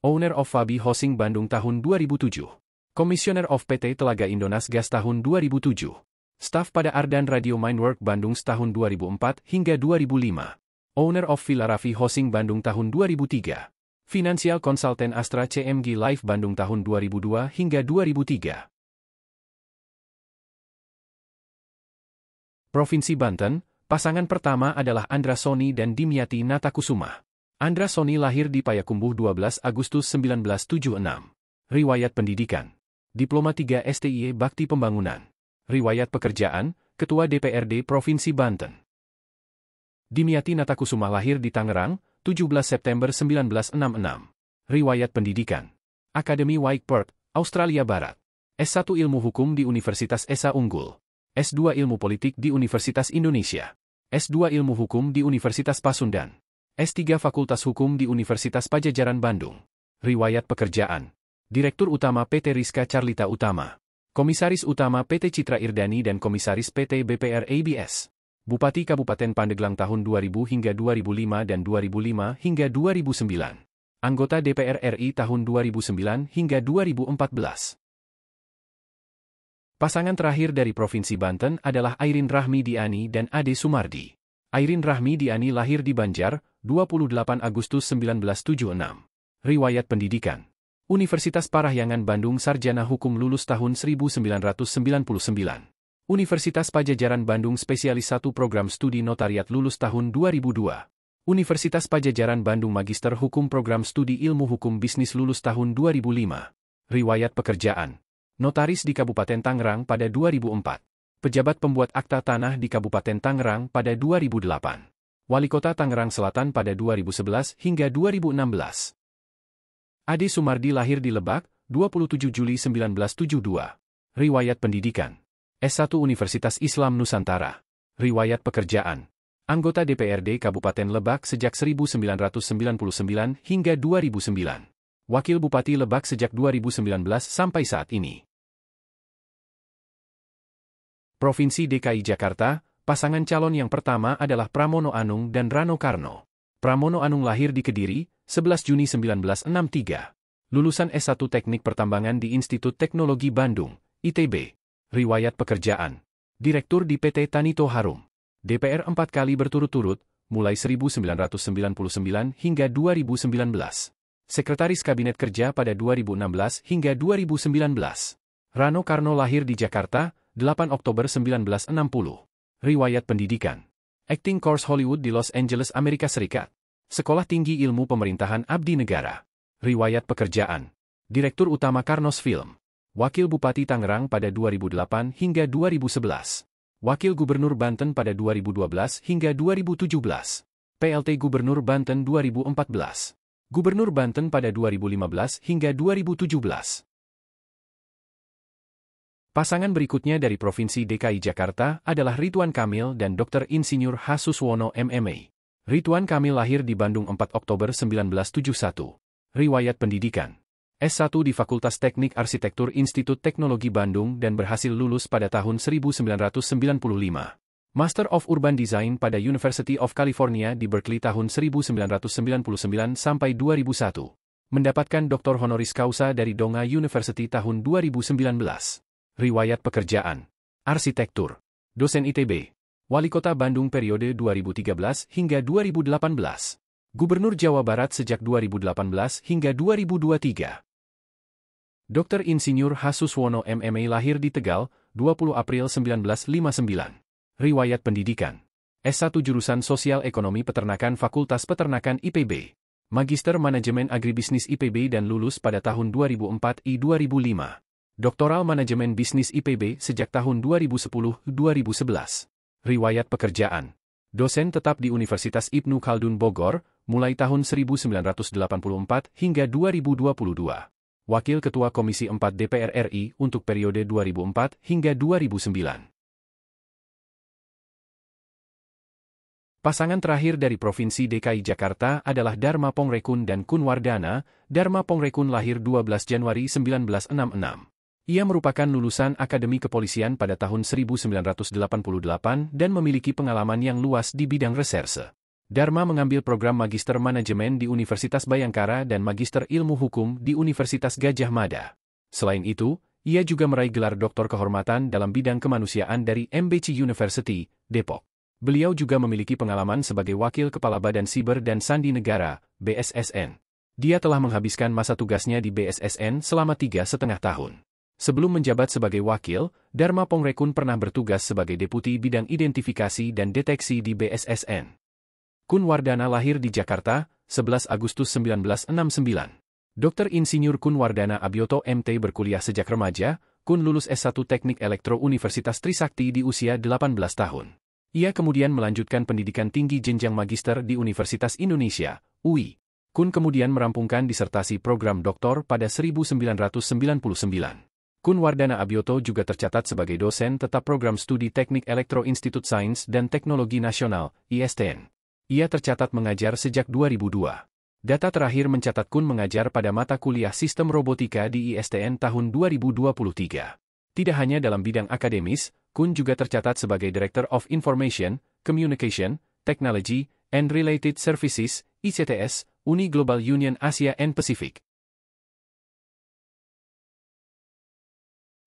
Owner of Fabi Hosing Bandung tahun 2007. Komisioner of PT Telaga Indonas Gas tahun 2007. Staf pada Ardan Radio Mindwork Bandung tahun 2004 hingga 2005. Owner of Villa Raffi Hosing Bandung tahun 2003. Financial Consultant Astra CMG Live Bandung tahun 2002 hingga 2003. Provinsi Banten, pasangan pertama adalah Andra Soni dan Dimyati Natakusuma. Andra Soni lahir di Payakumbuh 12 Agustus 1976. Riwayat pendidikan. Diploma 3 STIE Bakti Pembangunan. Riwayat pekerjaan, Ketua DPRD Provinsi Banten. Dimyati Natakusuma lahir di Tangerang, 17 September 1966. Riwayat pendidikan. Akademi White Perth, Australia Barat. S1 Ilmu Hukum di Universitas Esa Unggul. S2 Ilmu Politik di Universitas Indonesia. S2 Ilmu Hukum di Universitas Pasundan. S3 Fakultas Hukum di Universitas Pajajaran Bandung. Riwayat pekerjaan. Direktur Utama PT Rizka Carlita Utama. Komisaris Utama PT Citra Irdani dan Komisaris PT BPR ABS. Bupati Kabupaten Pandeglang tahun 2000 hingga 2005 dan 2005 hingga 2009. Anggota DPR RI tahun 2009 hingga 2014. Pasangan terakhir dari Provinsi Banten adalah Airin Rahmi Diani dan Ade Sumardi. Airin Rahmi Diani lahir di Banjar, 28 Agustus 1976. Riwayat pendidikan. Universitas Parahyangan Bandung Sarjana Hukum lulus tahun 1999. Universitas Pajajaran Bandung Spesialis 1 Program Studi Notariat lulus tahun 2002. Universitas Pajajaran Bandung Magister Hukum Program Studi Ilmu Hukum Bisnis lulus tahun 2005. Riwayat pekerjaan. Notaris di Kabupaten Tangerang pada 2004. Pejabat pembuat akta tanah di Kabupaten Tangerang pada 2008. Wali Kota Tangerang Selatan pada 2011 hingga 2016. Ade Sumardi lahir di Lebak, 27 Juli 1972. Riwayat pendidikan. S1 Universitas Islam Nusantara. Riwayat pekerjaan. Anggota DPRD Kabupaten Lebak sejak 1999 hingga 2009. Wakil Bupati Lebak sejak 2019 sampai saat ini. Provinsi DKI Jakarta, pasangan calon yang pertama adalah Pramono Anung dan Rano Karno. Pramono Anung lahir di Kediri, 11 Juni 1963. Lulusan S1 Teknik Pertambangan di Institut Teknologi Bandung, ITB. Riwayat pekerjaan. Direktur di PT Tanito Harum. DPR 4 kali berturut-turut, mulai 1999 hingga 2019. Sekretaris Kabinet Kerja pada 2016 hingga 2019. Rano Karno lahir di Jakarta, 8 Oktober 1960. Riwayat pendidikan. Acting Course Hollywood di Los Angeles, Amerika Serikat. Sekolah Tinggi Ilmu Pemerintahan Abdi Negara. Riwayat pekerjaan. Direktur Utama Karnos Film. Wakil Bupati Tangerang pada 2008 hingga 2011. Wakil Gubernur Banten pada 2012 hingga 2017. PLT Gubernur Banten 2014. Gubernur Banten pada 2015 hingga 2017. Pasangan berikutnya dari Provinsi DKI Jakarta adalah Ridwan Kamil dan Dr. Insinyur H. Suswono MMA. Ridwan Kamil lahir di Bandung 4 Oktober 1971. Riwayat pendidikan. S1 di Fakultas Teknik Arsitektur Institut Teknologi Bandung dan berhasil lulus pada tahun 1995. Master of Urban Design pada University of California di Berkeley tahun 1999 sampai 2001. Mendapatkan Dr. Honoris Causa dari Donga University tahun 2019. Riwayat pekerjaan. Arsitektur. Dosen ITB. Wali Kota Bandung periode 2013 hingga 2018. Gubernur Jawa Barat sejak 2018 hingga 2023. Dr. Insinyur H. Suswono MMA lahir di Tegal, 20 April 1959. Riwayat pendidikan. S1 jurusan Sosial Ekonomi Peternakan Fakultas Peternakan IPB. Magister Manajemen Agribisnis IPB dan lulus pada tahun 2004 I 2005. Doktoral Manajemen Bisnis IPB sejak tahun 2010-2011. Riwayat pekerjaan. Dosen tetap di Universitas Ibnu Khaldun Bogor, mulai tahun 1984 hingga 2022. Wakil Ketua Komisi 4 DPR RI untuk periode 2004 hingga 2009. Pasangan terakhir dari Provinsi DKI Jakarta adalah Dharma Pongrekun dan Kun Wardana. Dharma Pongrekun lahir 12 Januari 1966. Ia merupakan lulusan Akademi Kepolisian pada tahun 1988 dan memiliki pengalaman yang luas di bidang reserse. Dharma mengambil program Magister Manajemen di Universitas Bayangkara dan Magister Ilmu Hukum di Universitas Gadjah Mada. Selain itu, ia juga meraih gelar doktor kehormatan dalam bidang kemanusiaan dari MBC University, Depok. Beliau juga memiliki pengalaman sebagai Wakil Kepala Badan Siber dan Sandi Negara, BSSN. Dia telah menghabiskan masa tugasnya di BSSN selama 3,5 tahun. Sebelum menjabat sebagai wakil, Dharma Pongrekun pernah bertugas sebagai Deputi Bidang Identifikasi dan Deteksi di BSSN. Kun Wardana lahir di Jakarta, 11 Agustus 1969. Dr. Insinyur Kun Wardana Abioto MT berkuliah sejak remaja. Kun lulus S1 Teknik Elektro Universitas Trisakti di usia 18 tahun. Ia kemudian melanjutkan pendidikan tinggi jenjang magister di Universitas Indonesia, UI. Kun kemudian merampungkan disertasi program doktor pada 1999. Kun Wardana Abioto juga tercatat sebagai dosen tetap program studi Teknik Elektro Institut Sains dan Teknologi Nasional, ISTN. Ia tercatat mengajar sejak 2002. Data terakhir mencatat Kun mengajar pada mata kuliah Sistem Robotika di ISTN tahun 2023. Tidak hanya dalam bidang akademis, Kun juga tercatat sebagai Director of Information, Communication, Technology, and Related Services, ICTS, Uni Global Union Asia and Pacific.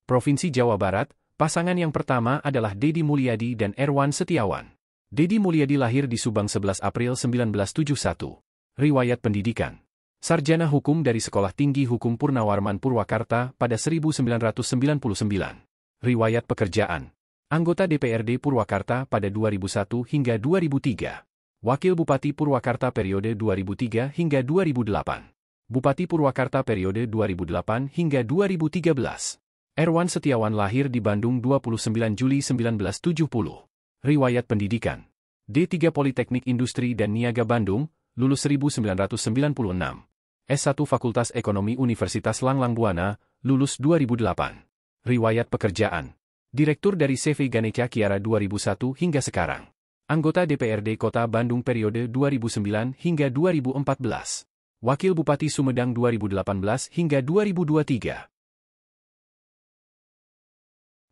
Provinsi Jawa Barat, pasangan yang pertama adalah Deddy Mulyadi dan Erwan Setiawan. Deddy Mulyadi lahir di Subang 11 April 1971. Riwayat pendidikan: sarjana hukum dari Sekolah Tinggi Hukum Purnawarman Purwakarta pada 1999. Riwayat pekerjaan: anggota DPRD Purwakarta pada 2001 hingga 2003. Wakil Bupati Purwakarta periode 2003 hingga 2008. Bupati Purwakarta periode 2008 hingga 2013. Erwan Setiawan lahir di Bandung 29 Juli 1970. Riwayat pendidikan: D3 Politeknik Industri dan Niaga Bandung, lulus 1996. S1 Fakultas Ekonomi Universitas Langlang Buana, lulus 2008. Riwayat pekerjaan: Direktur dari CV Ganeca Kiara 2001 hingga sekarang. Anggota DPRD Kota Bandung periode 2009 hingga 2014. Wakil Bupati Sumedang 2018 hingga 2023.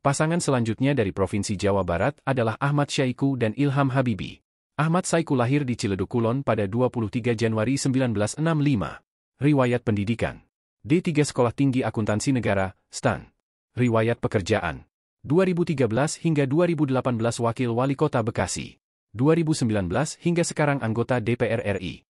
Pasangan selanjutnya dari Provinsi Jawa Barat adalah Ahmad Syaiqo dan Ilham Habibi. Ahmad Syaiqo lahir di Ciledug Kulon pada 23 Januari 1965. Riwayat pendidikan: D3 Sekolah Tinggi Akuntansi Negara, STAN. Riwayat pekerjaan: 2013 hingga 2018 Wakil Wali Kota Bekasi. 2019 hingga sekarang anggota DPR RI.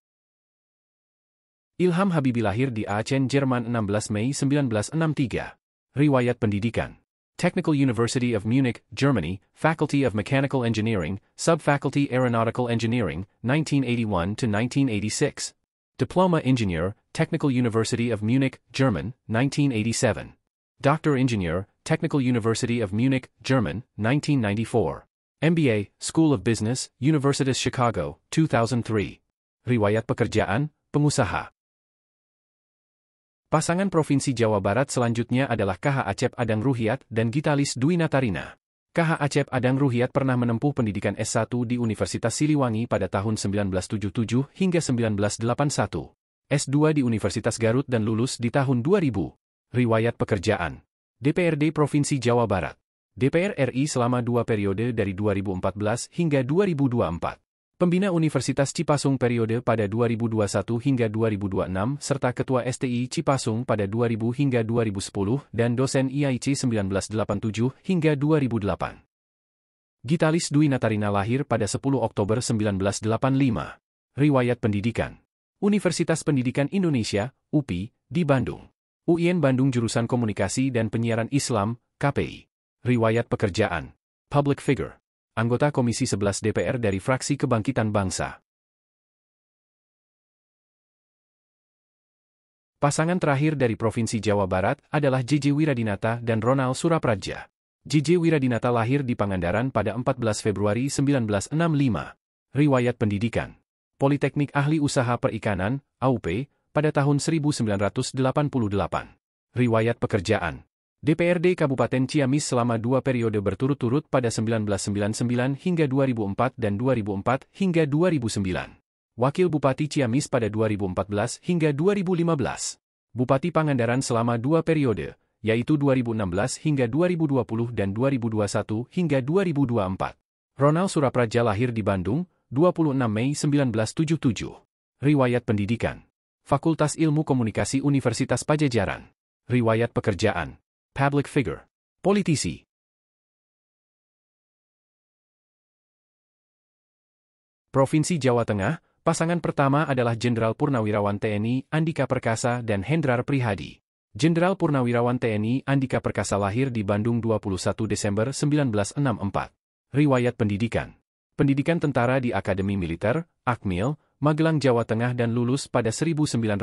Ilham Habibi lahir di Aachen, Jerman 16 Mei 1963. Riwayat pendidikan: Technical University of Munich, Germany, Faculty of Mechanical Engineering, Subfaculty Aeronautical Engineering, 1981 to 1986. Diploma Engineer, Technical University of Munich, German, 1987. Doctor Engineer, Technical University of Munich, German, 1994. MBA, School of Business, Universitas Chicago, 2003. Riwayat pekerjaan: pengusaha. Pasangan Provinsi Jawa Barat selanjutnya adalah KH Acep Adang Ruhyat dan Gitalis Dwi Natarina. KH Acep Adang Ruhyat pernah menempuh pendidikan S1 di Universitas Siliwangi pada tahun 1977 hingga 1981. S2 di Universitas Garut dan lulus di tahun 2000. Riwayat pekerjaan: DPRD Provinsi Jawa Barat. DPR RI selama 2 periode dari 2014 hingga 2024. Pembina Universitas Cipasung periode pada 2021 hingga 2026 serta Ketua STI Cipasung pada 2000 hingga 2010 dan dosen IAIC 1987 hingga 2008. Gitalis Dwi Natarina lahir pada 10 Oktober 1985. Riwayat pendidikan: Universitas Pendidikan Indonesia, UPI, di Bandung. UIN Bandung jurusan Komunikasi dan Penyiaran Islam, KPI. Riwayat pekerjaan: Public Figure. Anggota Komisi 11 DPR dari fraksi Kebangkitan Bangsa. Pasangan terakhir dari Provinsi Jawa Barat adalah JJ Wiradinata dan Ronald Surapradja. JJ Wiradinata lahir di Pangandaran pada 14 Februari 1965. Riwayat pendidikan: Politeknik Ahli Usaha Perikanan, AUP, pada tahun 1988. Riwayat pekerjaan: DPRD Kabupaten Ciamis selama 2 periode berturut-turut pada 1999 hingga 2004 dan 2004 hingga 2009. Wakil Bupati Ciamis pada 2014 hingga 2015. Bupati Pangandaran selama 2 periode, yaitu 2016 hingga 2020 dan 2021 hingga 2024. Ronald Surapradja lahir di Bandung, 26 Mei 1977. Riwayat pendidikan: Fakultas Ilmu Komunikasi Universitas Padjadjaran. Riwayat pekerjaan: Public Figure. Politisi. Provinsi Jawa Tengah, pasangan pertama adalah Jenderal Purnawirawan TNI Andika Perkasa dan Hendrar Prihadi. Jenderal Purnawirawan TNI Andika Perkasa lahir di Bandung 21 Desember 1964. Riwayat pendidikan: Pendidikan Tentara di Akademi Militer, Akmil, Magelang, Jawa Tengah dan lulus pada 1987.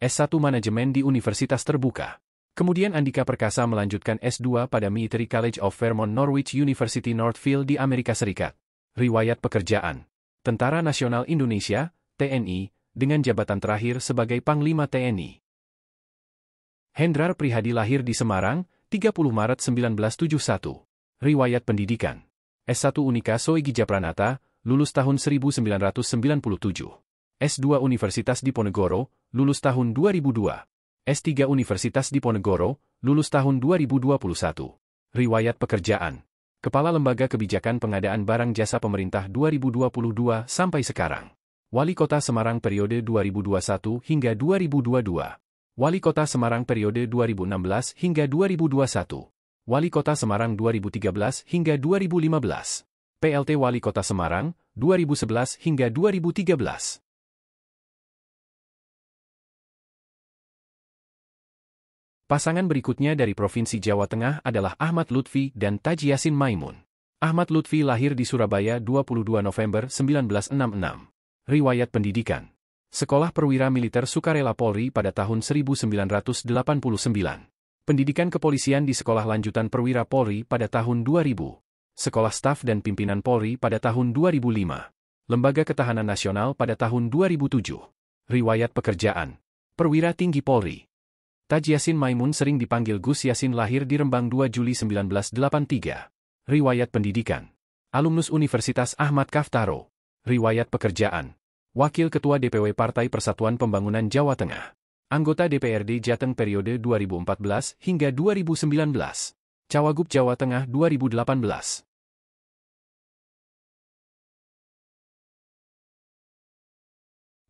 S1 Manajemen di Universitas Terbuka. Kemudian Andika Perkasa melanjutkan S2 pada Military College of Vermont Norwich University Northfield di Amerika Serikat. Riwayat pekerjaan: Tentara Nasional Indonesia, TNI, dengan jabatan terakhir sebagai Panglima TNI. Hendrar Prihadi lahir di Semarang, 30 Maret 1971. Riwayat pendidikan: S1 Unika Soegija Pranata, lulus tahun 1997. S2 Universitas Diponegoro, lulus tahun 2002. S3 Universitas Diponegoro, lulus tahun 2021. Riwayat pekerjaan: Kepala Lembaga Kebijakan Pengadaan Barang Jasa Pemerintah 2022 sampai sekarang. Wali Kota Semarang periode 2021 hingga 2022. Wali Kota Semarang periode 2016 hingga 2021. Wali Kota Semarang 2013 hingga 2015. PLT Wali Kota Semarang 2011 hingga 2013. Pasangan berikutnya dari Provinsi Jawa Tengah adalah Ahmad Lutfi dan Taji Yasin Maimun. Ahmad Lutfi lahir di Surabaya 22 November 1966. Riwayat pendidikan. Sekolah Perwira Militer Sukarela Polri pada tahun 1989. Pendidikan kepolisian di Sekolah Lanjutan Perwira Polri pada tahun 2000. Sekolah Staf dan Pimpinan Polri pada tahun 2005. Lembaga Ketahanan Nasional pada tahun 2007. Riwayat pekerjaan. Perwira Tinggi Polri. Taji Yasin Maimun sering dipanggil Gus Yasin lahir di Rembang 2 Juli 1983. Riwayat pendidikan. Alumnus Universitas Ahmad Kaftaro. Riwayat pekerjaan. Wakil Ketua DPW Partai Persatuan Pembangunan Jawa Tengah. Anggota DPRD Jateng periode 2014 hingga 2019. Cawagup Jawa Tengah 2018.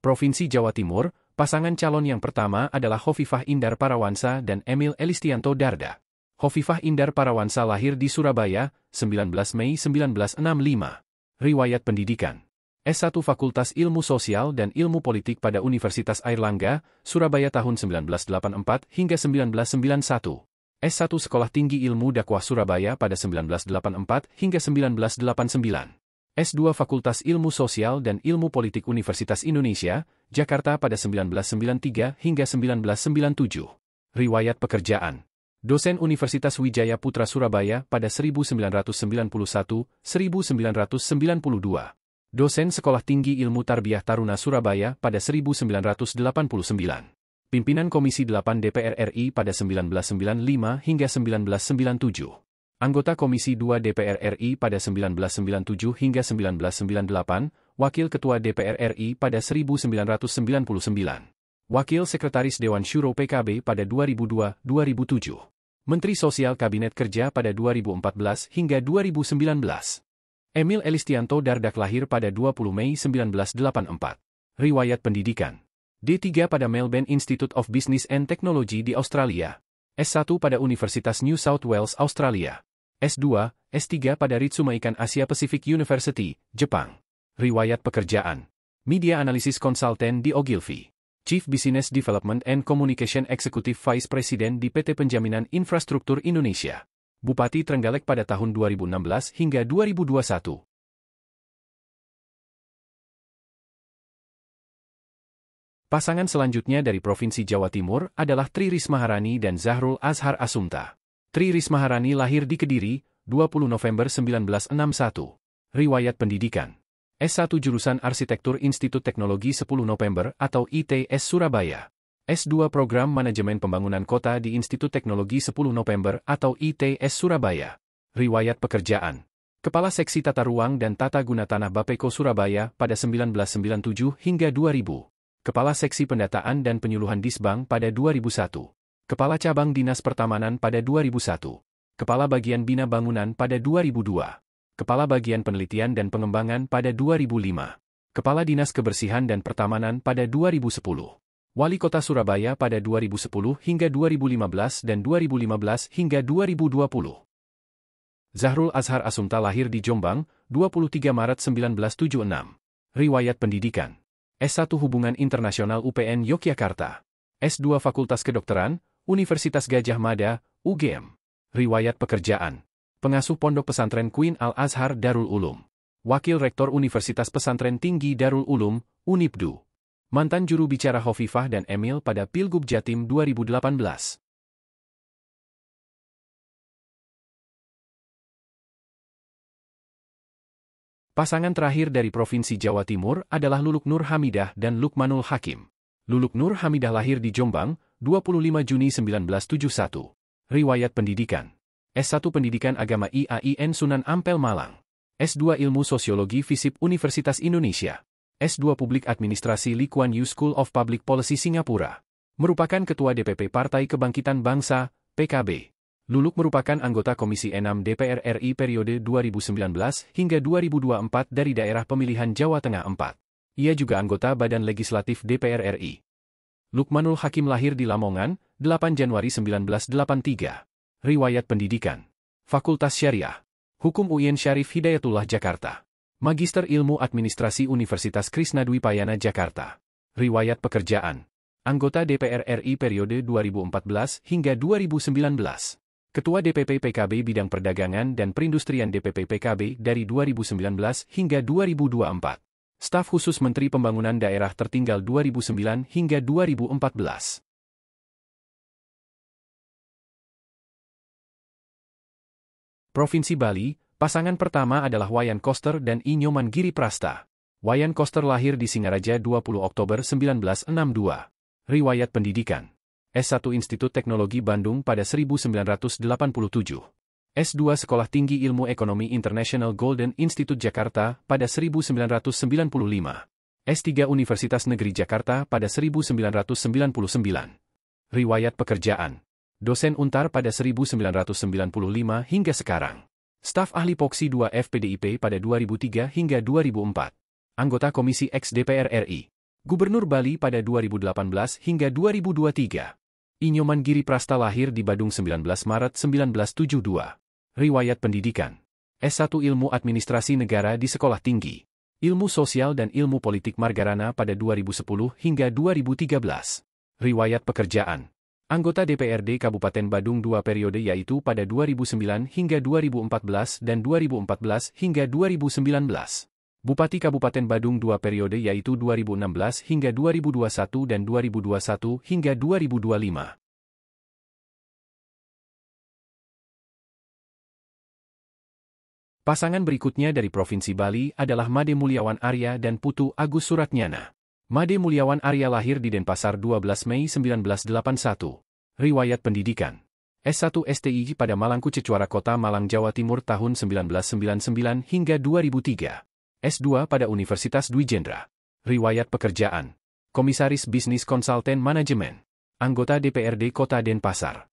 Provinsi Jawa Timur. Pasangan calon yang pertama adalah Hovifah Indar Parawansa dan Emil Elistianto Dardak. Hovifah Indar Parawansa lahir di Surabaya, 19 Mei 1965. Riwayat pendidikan. S1 Fakultas Ilmu Sosial dan Ilmu Politik pada Universitas Airlangga, Surabaya tahun 1984 hingga 1991. S1 Sekolah Tinggi Ilmu Dakwah Surabaya pada 1984 hingga 1989. S2 Fakultas Ilmu Sosial dan Ilmu Politik Universitas Indonesia, Jakarta pada 1993 hingga 1997. Riwayat pekerjaan. Dosen Universitas Wijaya Putra Surabaya pada 1991-1992. Dosen Sekolah Tinggi Ilmu Tarbiyah Taruna Surabaya pada 1989. Pimpinan Komisi 8 DPR RI pada 1995 hingga 1997. Anggota Komisi 2 DPR RI pada 1997 hingga 1998, Wakil Ketua DPR RI pada 1999. Wakil Sekretaris Dewan Syuro PKB pada 2002-2007. Menteri Sosial Kabinet Kerja pada 2014 hingga 2019. Emil Elistianto Dardak lahir pada 20 Mei 1984. Riwayat pendidikan. D3 pada Melbourne Institute of Business and Technology di Australia. S1 pada Universitas New South Wales, Australia. S2, S3 pada Ritsumeikan Asia Pacific University, Jepang. Riwayat pekerjaan. Media Analysis Consultant di Ogilvy. Chief Business Development and Communication Executive Vice President di PT Penjaminan Infrastruktur Indonesia. Bupati Trenggalek pada tahun 2016 hingga 2021. Pasangan selanjutnya dari Provinsi Jawa Timur adalah Tri Rismaharani dan Zahrul Azhar Asumta. Tri Rismaharani lahir di Kediri, 20 November 1961. Riwayat pendidikan. S1 Jurusan Arsitektur Institut Teknologi 10 November atau ITS Surabaya. S2 Program Manajemen Pembangunan Kota di Institut Teknologi 10 November atau ITS Surabaya. Riwayat pekerjaan. Kepala Seksi Tata Ruang dan Tata Guna Tanah Bapeko Surabaya pada 1997 hingga 2000. Kepala Seksi Pendataan dan Penyuluhan Disbang pada 2001. Kepala Cabang Dinas Pertamanan pada 2001. Kepala Bagian Bina Bangunan pada 2002. Kepala Bagian Penelitian dan Pengembangan pada 2005. Kepala Dinas Kebersihan dan Pertamanan pada 2010. Wali Kota Surabaya pada 2010 hingga 2015 dan 2015 hingga 2020. Zahrul Azhar Asumta lahir di Jombang, 23 Maret 1976. Riwayat pendidikan. S1 Hubungan Internasional UPN Yogyakarta. S2 Fakultas Kedokteran, Universitas Gadjah Mada, UGM. Riwayat pekerjaan. Pengasuh Pondok Pesantren Queen Al-Azhar Darul Ulum. Wakil Rektor Universitas Pesantren Tinggi Darul Ulum, Unipdu. Mantan juru bicara Hovifah dan Emil pada Pilgub Jatim 2018. Pasangan terakhir dari Provinsi Jawa Timur adalah Luluk Nur Hamidah dan Lukmanul Hakim. Luluk Nur Hamidah lahir di Jombang, 25 Juni 1971. Riwayat pendidikan. S1 Pendidikan Agama IAIN Sunan Ampel Malang. S2 Ilmu Sosiologi FISIP Universitas Indonesia. S2 Publik Administrasi Lee Kuan Yew School of Public Policy Singapura. Merupakan Ketua DPP Partai Kebangkitan Bangsa, PKB. Luluk merupakan anggota Komisi 6 DPR RI periode 2019 hingga 2024 dari daerah pemilihan Jawa Tengah 4. Ia juga anggota Badan Legislatif DPR RI. Lukmanul Hakim lahir di Lamongan, 8 Januari 1983. Riwayat pendidikan: Fakultas Syariah, Hukum UIN Syarif Hidayatullah Jakarta. Magister Ilmu Administrasi Universitas Krisnadwipayana Jakarta. Riwayat pekerjaan: anggota DPR RI periode 2014 hingga 2019. Ketua DPP PKB Bidang Perdagangan dan Perindustrian DPP PKB dari 2019 hingga 2024. Staf Khusus Menteri Pembangunan Daerah Tertinggal 2009 hingga 2014. Provinsi Bali, pasangan pertama adalah Wayan Koster dan I Nyoman Giriprasta. Wayan Koster lahir di Singaraja 20 Oktober 1962. Riwayat pendidikan: S1 Institut Teknologi Bandung pada 1987. S2 Sekolah Tinggi Ilmu Ekonomi International Golden Institute Jakarta pada 1995. S3 Universitas Negeri Jakarta pada 1999. Riwayat pekerjaan: dosen Untar pada 1995 hingga sekarang. Staf Ahli Poksi 2F PDIP pada 2003 hingga 2004. Anggota Komisi X DPR RI. Gubernur Bali pada 2018 hingga 2023. I Nyoman Giriprasta lahir di Badung 19 Maret 1972. Riwayat pendidikan: S1 Ilmu Administrasi Negara di Sekolah Tinggi Ilmu Sosial dan Ilmu Politik Margarana pada 2010 hingga 2013. Riwayat pekerjaan: anggota DPRD Kabupaten Badung 2 periode yaitu pada 2009 hingga 2014 dan 2014 hingga 2019. Bupati Kabupaten Badung 2 periode yaitu 2016 hingga 2021 dan 2021 hingga 2025. Pasangan berikutnya dari Provinsi Bali adalah Made Mulyawan Arya dan Putu Agus Suratnyana. Made Mulyawan Arya lahir di Denpasar 12 Mei 1981. Riwayat pendidikan: S1 STI pada Malangkucecuara Kota Malang Jawa Timur tahun 1999 hingga 2003. S2 pada Universitas Dwi Jendra. Riwayat pekerjaan: Komisaris Bisnis Konsultan Manajemen. Anggota DPRD Kota Denpasar.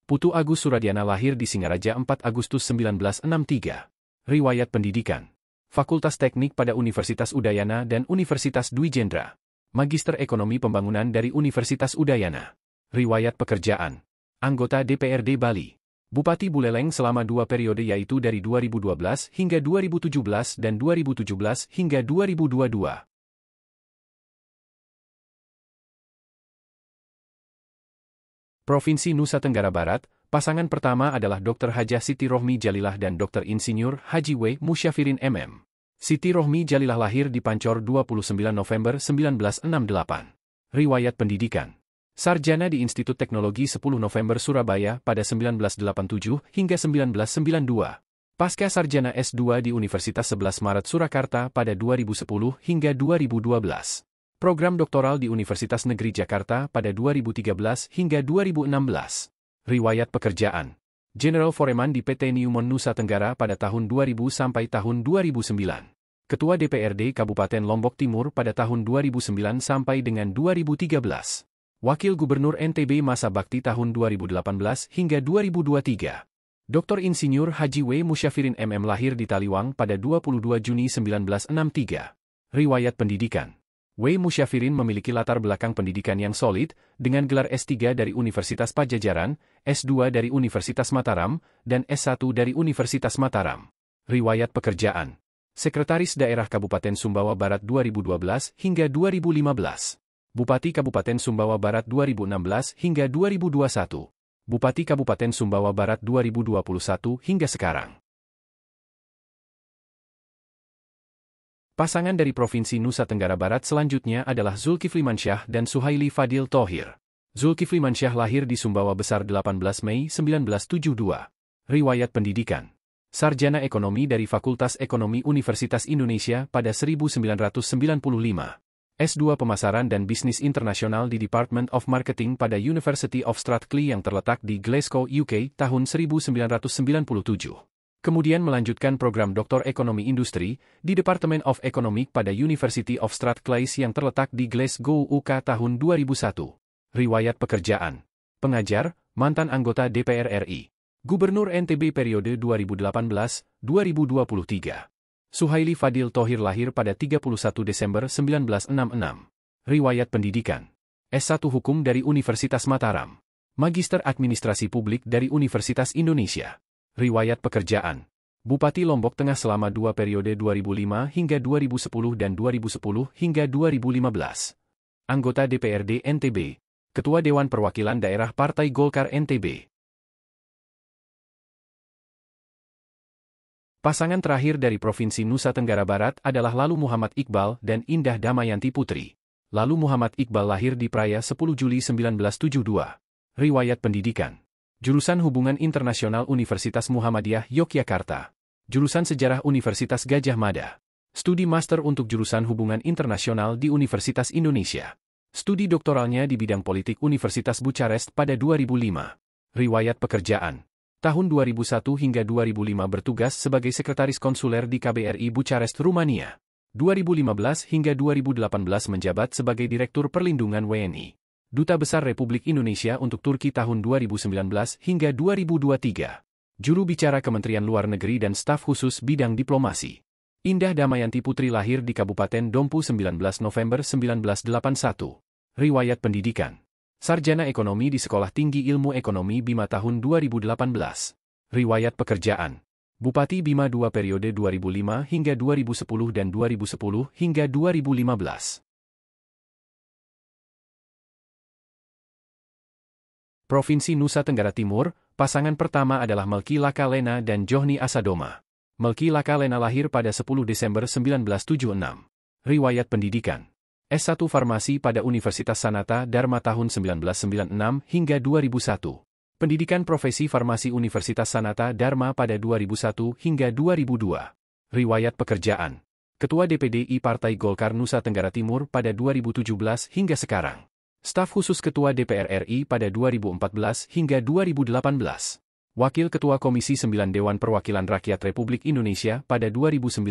Putu Agus Suratnyana lahir di Singaraja 4 Agustus 1963. Riwayat pendidikan: Fakultas Teknik pada Universitas Udayana dan Universitas Dwi Jendra. Magister Ekonomi Pembangunan dari Universitas Udayana. Riwayat pekerjaan: anggota DPRD Bali. Bupati Buleleng selama 2 periode yaitu dari 2012 hingga 2017 dan 2017 hingga 2022. Provinsi Nusa Tenggara Barat, pasangan pertama adalah Dr. Hajah Siti Rohmi Jalilah dan Dr. Insinyur Haji W. Musyafirin MM. Siti Rohmi Jalilah lahir di Pancor 29 November 1968. Riwayat pendidikan: sarjana di Institut Teknologi 10 November Surabaya pada 1987 hingga 1992. Pasca sarjana S2 di Universitas 11 Maret Surakarta pada 2010 hingga 2012. Program doktoral di Universitas Negeri Jakarta pada 2013 hingga 2016. Riwayat pekerjaan: General Foreman di PT Newmont Nusa Tenggara pada tahun 2000 sampai tahun 2009. Ketua DPRD Kabupaten Lombok Timur pada tahun 2009 sampai dengan 2013. Wakil Gubernur NTB masa bakti tahun 2018 hingga 2023. Dr. Insinyur Haji W. Musyafirin MM lahir di Taliwang pada 22 Juni 1963. Riwayat pendidikan: W. Musyafirin memiliki latar belakang pendidikan yang solid, dengan gelar S3 dari Universitas Pajajaran, S2 dari Universitas Mataram, dan S1 dari Universitas Mataram. Riwayat pekerjaan: Sekretaris Daerah Kabupaten Sumbawa Barat 2012 hingga 2015. Bupati Kabupaten Sumbawa Barat 2016 hingga 2021. Bupati Kabupaten Sumbawa Barat 2021 hingga sekarang. Pasangan dari Provinsi Nusa Tenggara Barat selanjutnya adalah Zulkifli Mansyah dan Suhaili Fadil Thohir. Zulkifli Mansyah lahir di Sumbawa Besar 18 Mei 1972. Riwayat pendidikan: sarjana ekonomi dari Fakultas Ekonomi Universitas Indonesia pada 1995. S2 Pemasaran dan Bisnis Internasional di Department of Marketing pada University of Strathclyde yang terletak di Glasgow, UK, tahun 1997. Kemudian melanjutkan program Doktor Ekonomi Industri di Department of Economic pada University of Strathclyde yang terletak di Glasgow, UK tahun 2001. Riwayat pekerjaan: pengajar, mantan anggota DPR RI. Gubernur NTB periode 2018-2023. Suhaili Fadil Thohir lahir pada 31 Desember 1966. Riwayat pendidikan. S1 Hukum dari Universitas Mataram. Magister Administrasi Publik dari Universitas Indonesia. Riwayat pekerjaan. Bupati Lombok Tengah selama 2 periode 2005 hingga 2010 dan 2010 hingga 2015. Anggota DPRD NTB. Ketua Dewan Perwakilan Daerah Partai Golkar NTB. Pasangan terakhir dari Provinsi Nusa Tenggara Barat adalah Lalu Muhammad Iqbal dan Indah Damayanti Putri. Lalu Muhammad Iqbal lahir di Praia 10 Juli 1972. Riwayat pendidikan. Jurusan Hubungan Internasional Universitas Muhammadiyah Yogyakarta. Jurusan Sejarah Universitas Gadjah Mada. Studi Master untuk Jurusan Hubungan Internasional di Universitas Indonesia. Studi doktoralnya di bidang politik Universitas Bucharest pada 2005. Riwayat pekerjaan. Tahun 2001 hingga 2005 bertugas sebagai Sekretaris Konsuler di KBRI Bucharest, Rumania. 2015 hingga 2018 menjabat sebagai Direktur Perlindungan WNI. Duta Besar Republik Indonesia untuk Turki tahun 2019 hingga 2023. Juru bicara Kementerian Luar Negeri dan staf khusus bidang diplomasi. Indah Damayanti Putri lahir di Kabupaten Dompu 19 November 1981. Riwayat pendidikan. Sarjana Ekonomi di Sekolah Tinggi Ilmu Ekonomi Bima tahun 2018. Riwayat pekerjaan. Bupati Bima 2 periode 2005 hingga 2010 dan 2010 hingga 2015. Provinsi Nusa Tenggara Timur, pasangan pertama adalah Melki Lakalena dan Johni Asadoma. Melki Lakalena lahir pada 10 Desember 1976. Riwayat pendidikan. S1 Farmasi pada Universitas Sanata Dharma tahun 1996 hingga 2001. Pendidikan Profesi Farmasi Universitas Sanata Dharma pada 2001 hingga 2002. Riwayat pekerjaan. Ketua DPDI Partai Golkar Nusa Tenggara Timur pada 2017 hingga sekarang. Staf khusus Ketua DPR RI pada 2014 hingga 2018. Wakil Ketua Komisi 9 Dewan Perwakilan Rakyat Republik Indonesia pada 2019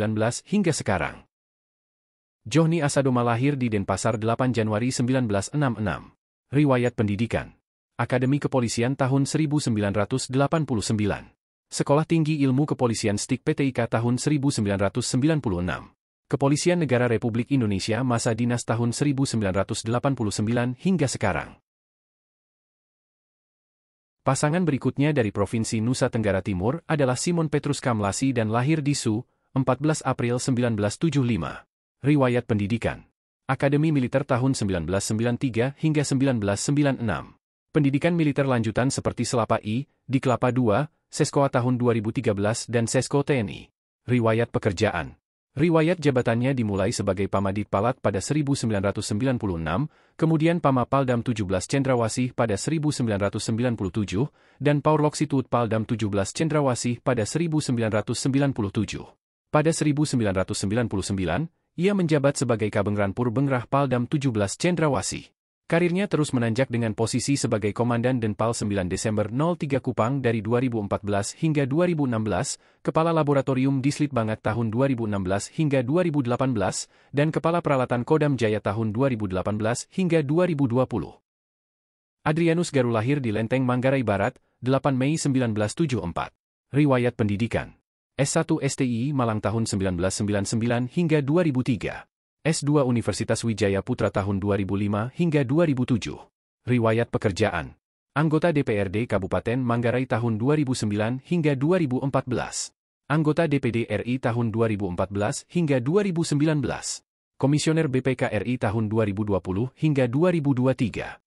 hingga sekarang. Johni Asadoma lahir di Denpasar 8 Januari 1966. Riwayat pendidikan. Akademi Kepolisian tahun 1989. Sekolah Tinggi Ilmu Kepolisian STIK PTIK tahun 1996. Kepolisian Negara Republik Indonesia masa dinas tahun 1989 hingga sekarang. Pasangan berikutnya dari Provinsi Nusa Tenggara Timur adalah Simon Petrus Kamlasi dan lahir di Su, 14 April 1975. Riwayat pendidikan. Akademi Militer tahun 1993 hingga 1996. Pendidikan militer lanjutan seperti Selapa I, di Kelapa II, Seskoa tahun 2013 dan Sesko TNI. Riwayat pekerjaan. Riwayat jabatannya dimulai sebagai Pamaditpalat pada 1996, kemudian Pamapaldam 17 Cendrawasih pada 1997, dan Paurloksitut Paldam 17 Cendrawasih pada 1997. Pada 1999, ia menjabat sebagai Kabengranpur Bengrah Paldam 17 Cendrawasih. Karirnya terus menanjak dengan posisi sebagai Komandan Denpal 9 Desember 03 Kupang dari 2014 hingga 2016, Kepala Laboratorium Dislitbangat tahun 2016 hingga 2018, dan Kepala Peralatan Kodam Jaya tahun 2018 hingga 2020. Adrianus Garu lahir di Lenteng Manggarai Barat, 8 Mei 1974. Riwayat pendidikan. S1 STI Malang tahun 1999 hingga 2003. S2 Universitas Wijaya Putra tahun 2005 hingga 2007. Riwayat pekerjaan. Anggota DPRD Kabupaten Manggarai tahun 2009 hingga 2014. Anggota DPD RI tahun 2014 hingga 2019. Komisioner BPK RI tahun 2020 hingga 2023.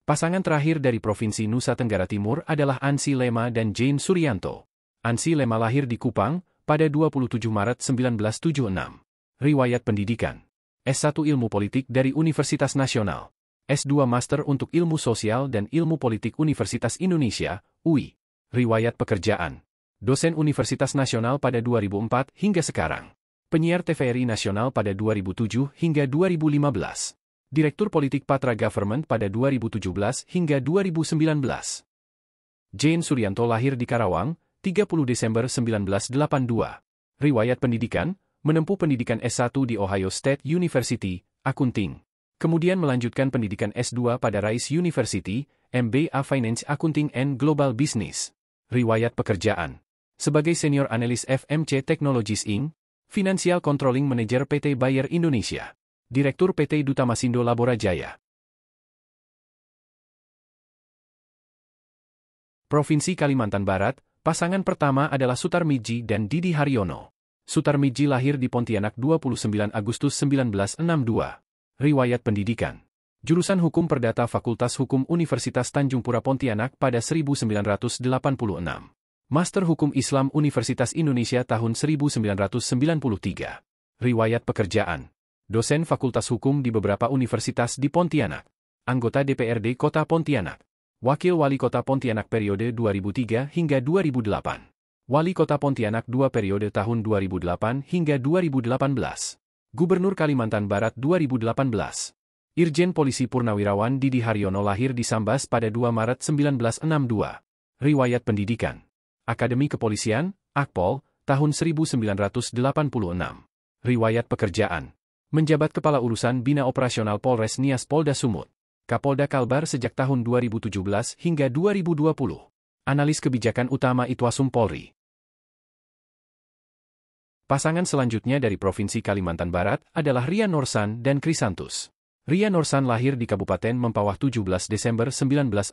Pasangan terakhir dari Provinsi Nusa Tenggara Timur adalah Ansi Lema dan Jane Suryanto. Ansi Lema lahir di Kupang pada 27 Maret 1976. Riwayat pendidikan. S1 Ilmu Politik dari Universitas Nasional. S2 Master untuk Ilmu Sosial dan Ilmu Politik Universitas Indonesia, UI. Riwayat pekerjaan. Dosen Universitas Nasional pada 2004 hingga sekarang. Penyiar TVRI Nasional pada 2007 hingga 2015. Direktur Politik Patra Government pada 2017 hingga 2019. Jane Suryanto lahir di Karawang, 30 Desember 1982. Riwayat pendidikan, menempuh pendidikan S1 di Ohio State University, Akunting. Kemudian melanjutkan pendidikan S2 pada Rice University, MBA Finance Accounting and Global Business. Riwayat pekerjaan. Sebagai Senior Analis FMC Technologies Inc., Financial Controlling Manager PT Bayer Indonesia. Direktur PT Duta Masindo Labora Jaya. Provinsi Kalimantan Barat, pasangan pertama adalah Sutarmiji dan Didi Haryono. Sutarmiji lahir di Pontianak 29 Agustus 1962. Riwayat pendidikan. Jurusan Hukum Perdata Fakultas Hukum Universitas Tanjung Pura Pontianak pada 1986. Master Hukum Islam Universitas Indonesia tahun 1993. Riwayat pekerjaan. Dosen Fakultas Hukum di beberapa universitas di Pontianak. Anggota DPRD Kota Pontianak. Wakil Wali Kota Pontianak periode 2003 hingga 2008. Wali Kota Pontianak 2 periode tahun 2008 hingga 2018. Gubernur Kalimantan Barat 2018. Irjen Polisi Purnawirawan Didi Haryono lahir di Sambas pada 2 Maret 1962. Riwayat pendidikan. Akademi Kepolisian, Akpol, tahun 1986. Riwayat pekerjaan. Menjabat Kepala Urusan Bina Operasional Polres Nias Polda Sumut. Kapolda Kalbar sejak tahun 2017 hingga 2020. Analis kebijakan utama Itwasum Polri. Pasangan selanjutnya dari Provinsi Kalimantan Barat adalah Rian Norsan dan Krisantus. Rian Norsan lahir di Kabupaten Mempawah 17 Desember 1967.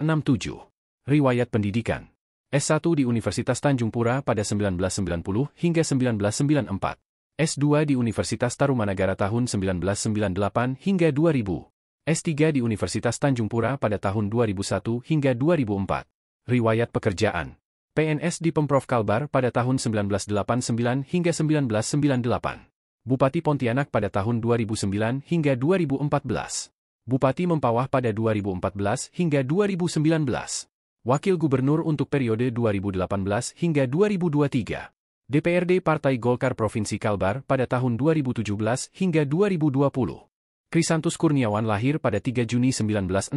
Riwayat pendidikan. S1 di Universitas Tanjung Pura pada 1990 hingga 1994. S2 di Universitas Tarumanagara tahun 1998 hingga 2000. S3 di Universitas Tanjung Pura pada tahun 2001 hingga 2004. Riwayat pekerjaan. PNS di Pemprov Kalbar pada tahun 1989 hingga 1998. Bupati Pontianak pada tahun 2009 hingga 2014. Bupati Mempawah pada 2014 hingga 2019. Wakil Gubernur untuk periode 2018 hingga 2023. DPRD Partai Golkar Provinsi Kalbar pada tahun 2017 hingga 2020. Krisantus Kurniawan lahir pada 3 Juni 1969.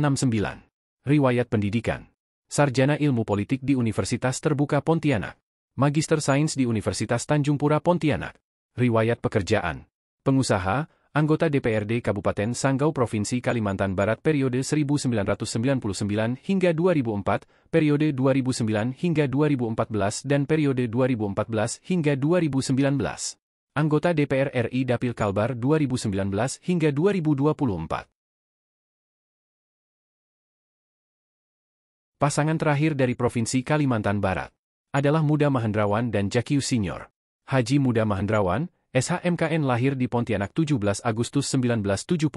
Riwayat pendidikan. Sarjana Ilmu Politik di Universitas Terbuka Pontianak. Magister Sains di Universitas Tanjung Pura Pontianak. Riwayat pekerjaan. Pengusaha, anggota DPRD Kabupaten Sanggau Provinsi Kalimantan Barat periode 1999 hingga 2004, periode 2009 hingga 2014 dan periode 2014 hingga 2019. Anggota DPR RI Dapil Kalbar 2019 hingga 2024. Pasangan terakhir dari Provinsi Kalimantan Barat adalah Muda Mahendrawan dan Jakiu Senior. Haji Muda Mahendrawan, SHMKN lahir di Pontianak 17 Agustus 1970.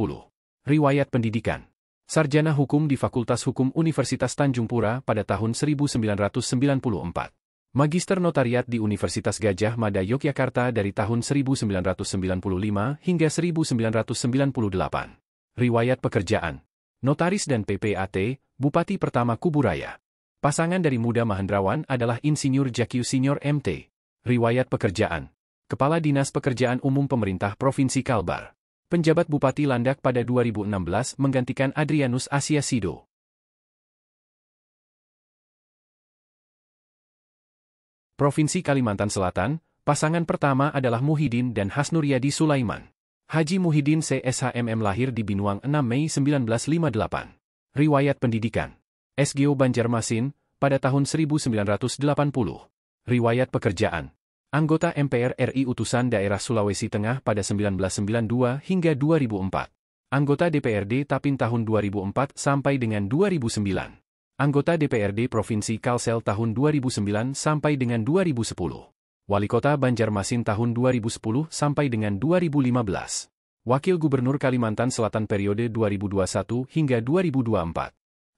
Riwayat pendidikan. Sarjana Hukum di Fakultas Hukum Universitas Tanjung Pura pada tahun 1994. Magister Notariat di Universitas Gadjah Mada Yogyakarta dari tahun 1995 hingga 1998. Riwayat pekerjaan. Notaris dan PPAT, Bupati pertama Kuburaya. Pasangan dari Muda Mahendrawan adalah Insinyur Jakiu Senior MT. Riwayat pekerjaan. Kepala Dinas Pekerjaan Umum Pemerintah Provinsi Kalbar. Penjabat Bupati Landak pada 2016 menggantikan Adrianus Asia Sido. Provinsi Kalimantan Selatan, pasangan pertama adalah Muhyiddin dan Hasnuryadi Sulaiman. Haji Muhyiddin CSHMM lahir di Binuang 6 Mei 1958. Riwayat pendidikan. SGO Banjarmasin, pada tahun 1980. Riwayat pekerjaan. Anggota MPR RI Utusan Daerah Sulawesi Tengah pada 1992 hingga 2004. Anggota DPRD Tapin tahun 2004 sampai dengan 2009. Anggota DPRD Provinsi Kalsel tahun 2009 sampai dengan 2010. Wali Kota Banjarmasin tahun 2010 sampai dengan 2015. Wakil Gubernur Kalimantan Selatan periode 2021 hingga 2024.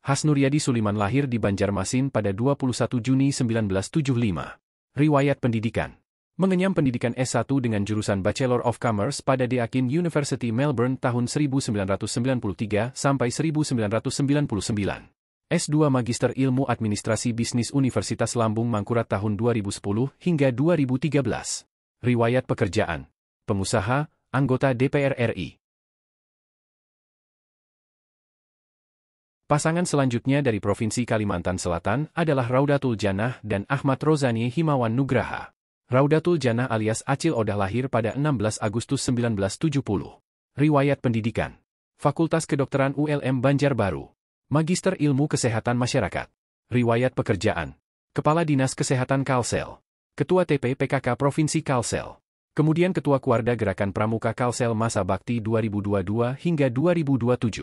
Hasnuryadi Sulaiman lahir di Banjarmasin pada 21 Juni 1975. Riwayat pendidikan. Mengenyam pendidikan S1 dengan jurusan Bachelor of Commerce pada Deakin University Melbourne tahun 1993 sampai 1999. S2 Magister Ilmu Administrasi Bisnis Universitas Lambung Mangkurat tahun 2010 hingga 2013. Riwayat pekerjaan. Pengusaha, anggota DPR RI. Pasangan selanjutnya dari Provinsi Kalimantan Selatan adalah Raudatul Jannah dan Ahmad Rozani Himawan Nugraha. Raudatul Jannah alias Acil Odah lahir pada 16 Agustus 1970. Riwayat pendidikan. Fakultas Kedokteran ULM Banjarbaru. Magister Ilmu Kesehatan Masyarakat. Riwayat pekerjaan. Kepala Dinas Kesehatan Kalsel. Ketua TP PKK Provinsi Kalsel. Kemudian Ketua Kuarda Gerakan Pramuka Kalsel masa bakti 2022 hingga 2027.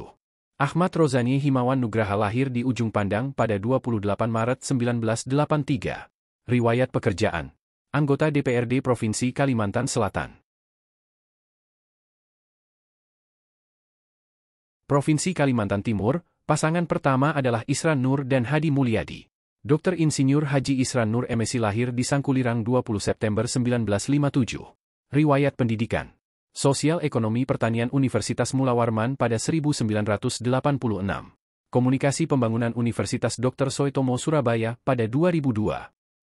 Ahmad Rozani Himawan Nugraha lahir di Ujung Pandang pada 28 Maret 1983. Riwayat pekerjaan. Anggota DPRD Provinsi Kalimantan Selatan. Provinsi Kalimantan Timur, pasangan pertama adalah Isran Nur dan Hadi Mulyadi. Dr. Insinyur Haji Isran Nur MSc lahir di Sangkulirang 20 September 1957. Riwayat pendidikan. Sosial Ekonomi Pertanian Universitas Mula Warman pada 1986. Komunikasi Pembangunan Universitas Dr. Soetomo Surabaya pada 2002.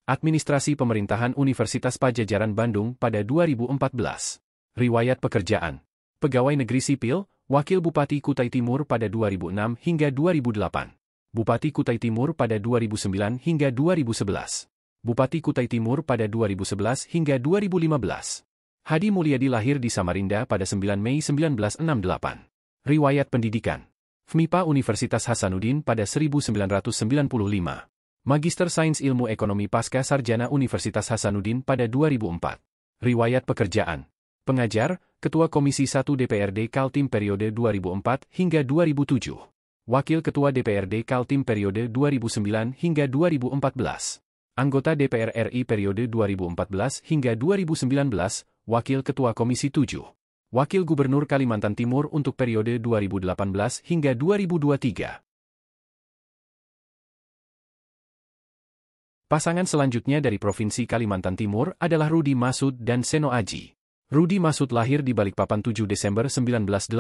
Administrasi Pemerintahan Universitas Pajajaran Bandung pada 2014. Riwayat pekerjaan. Pegawai Negeri Sipil, Wakil Bupati Kutai Timur pada 2006 hingga 2008. Bupati Kutai Timur pada 2009 hingga 2011. Bupati Kutai Timur pada 2011 hingga 2015. Hadi Mulyadi lahir di Samarinda pada 9 Mei 1968. Riwayat pendidikan. FMIPA Universitas Hasanuddin pada 1995. Magister Sains Ilmu Ekonomi Pasca Sarjana Universitas Hasanuddin pada 2004. Riwayat pekerjaan. Pengajar, Ketua Komisi 1 DPRD Kaltim periode 2004 hingga 2007. Wakil Ketua DPRD Kaltim periode 2009 hingga 2014. Anggota DPR RI periode 2014 hingga 2019, Wakil Ketua Komisi 7. Wakil Gubernur Kalimantan Timur untuk periode 2018 hingga 2023. Pasangan selanjutnya dari Provinsi Kalimantan Timur adalah Rudi Masud dan Seno Aji. Rudi Masud lahir di Balikpapan 7 Desember 1981.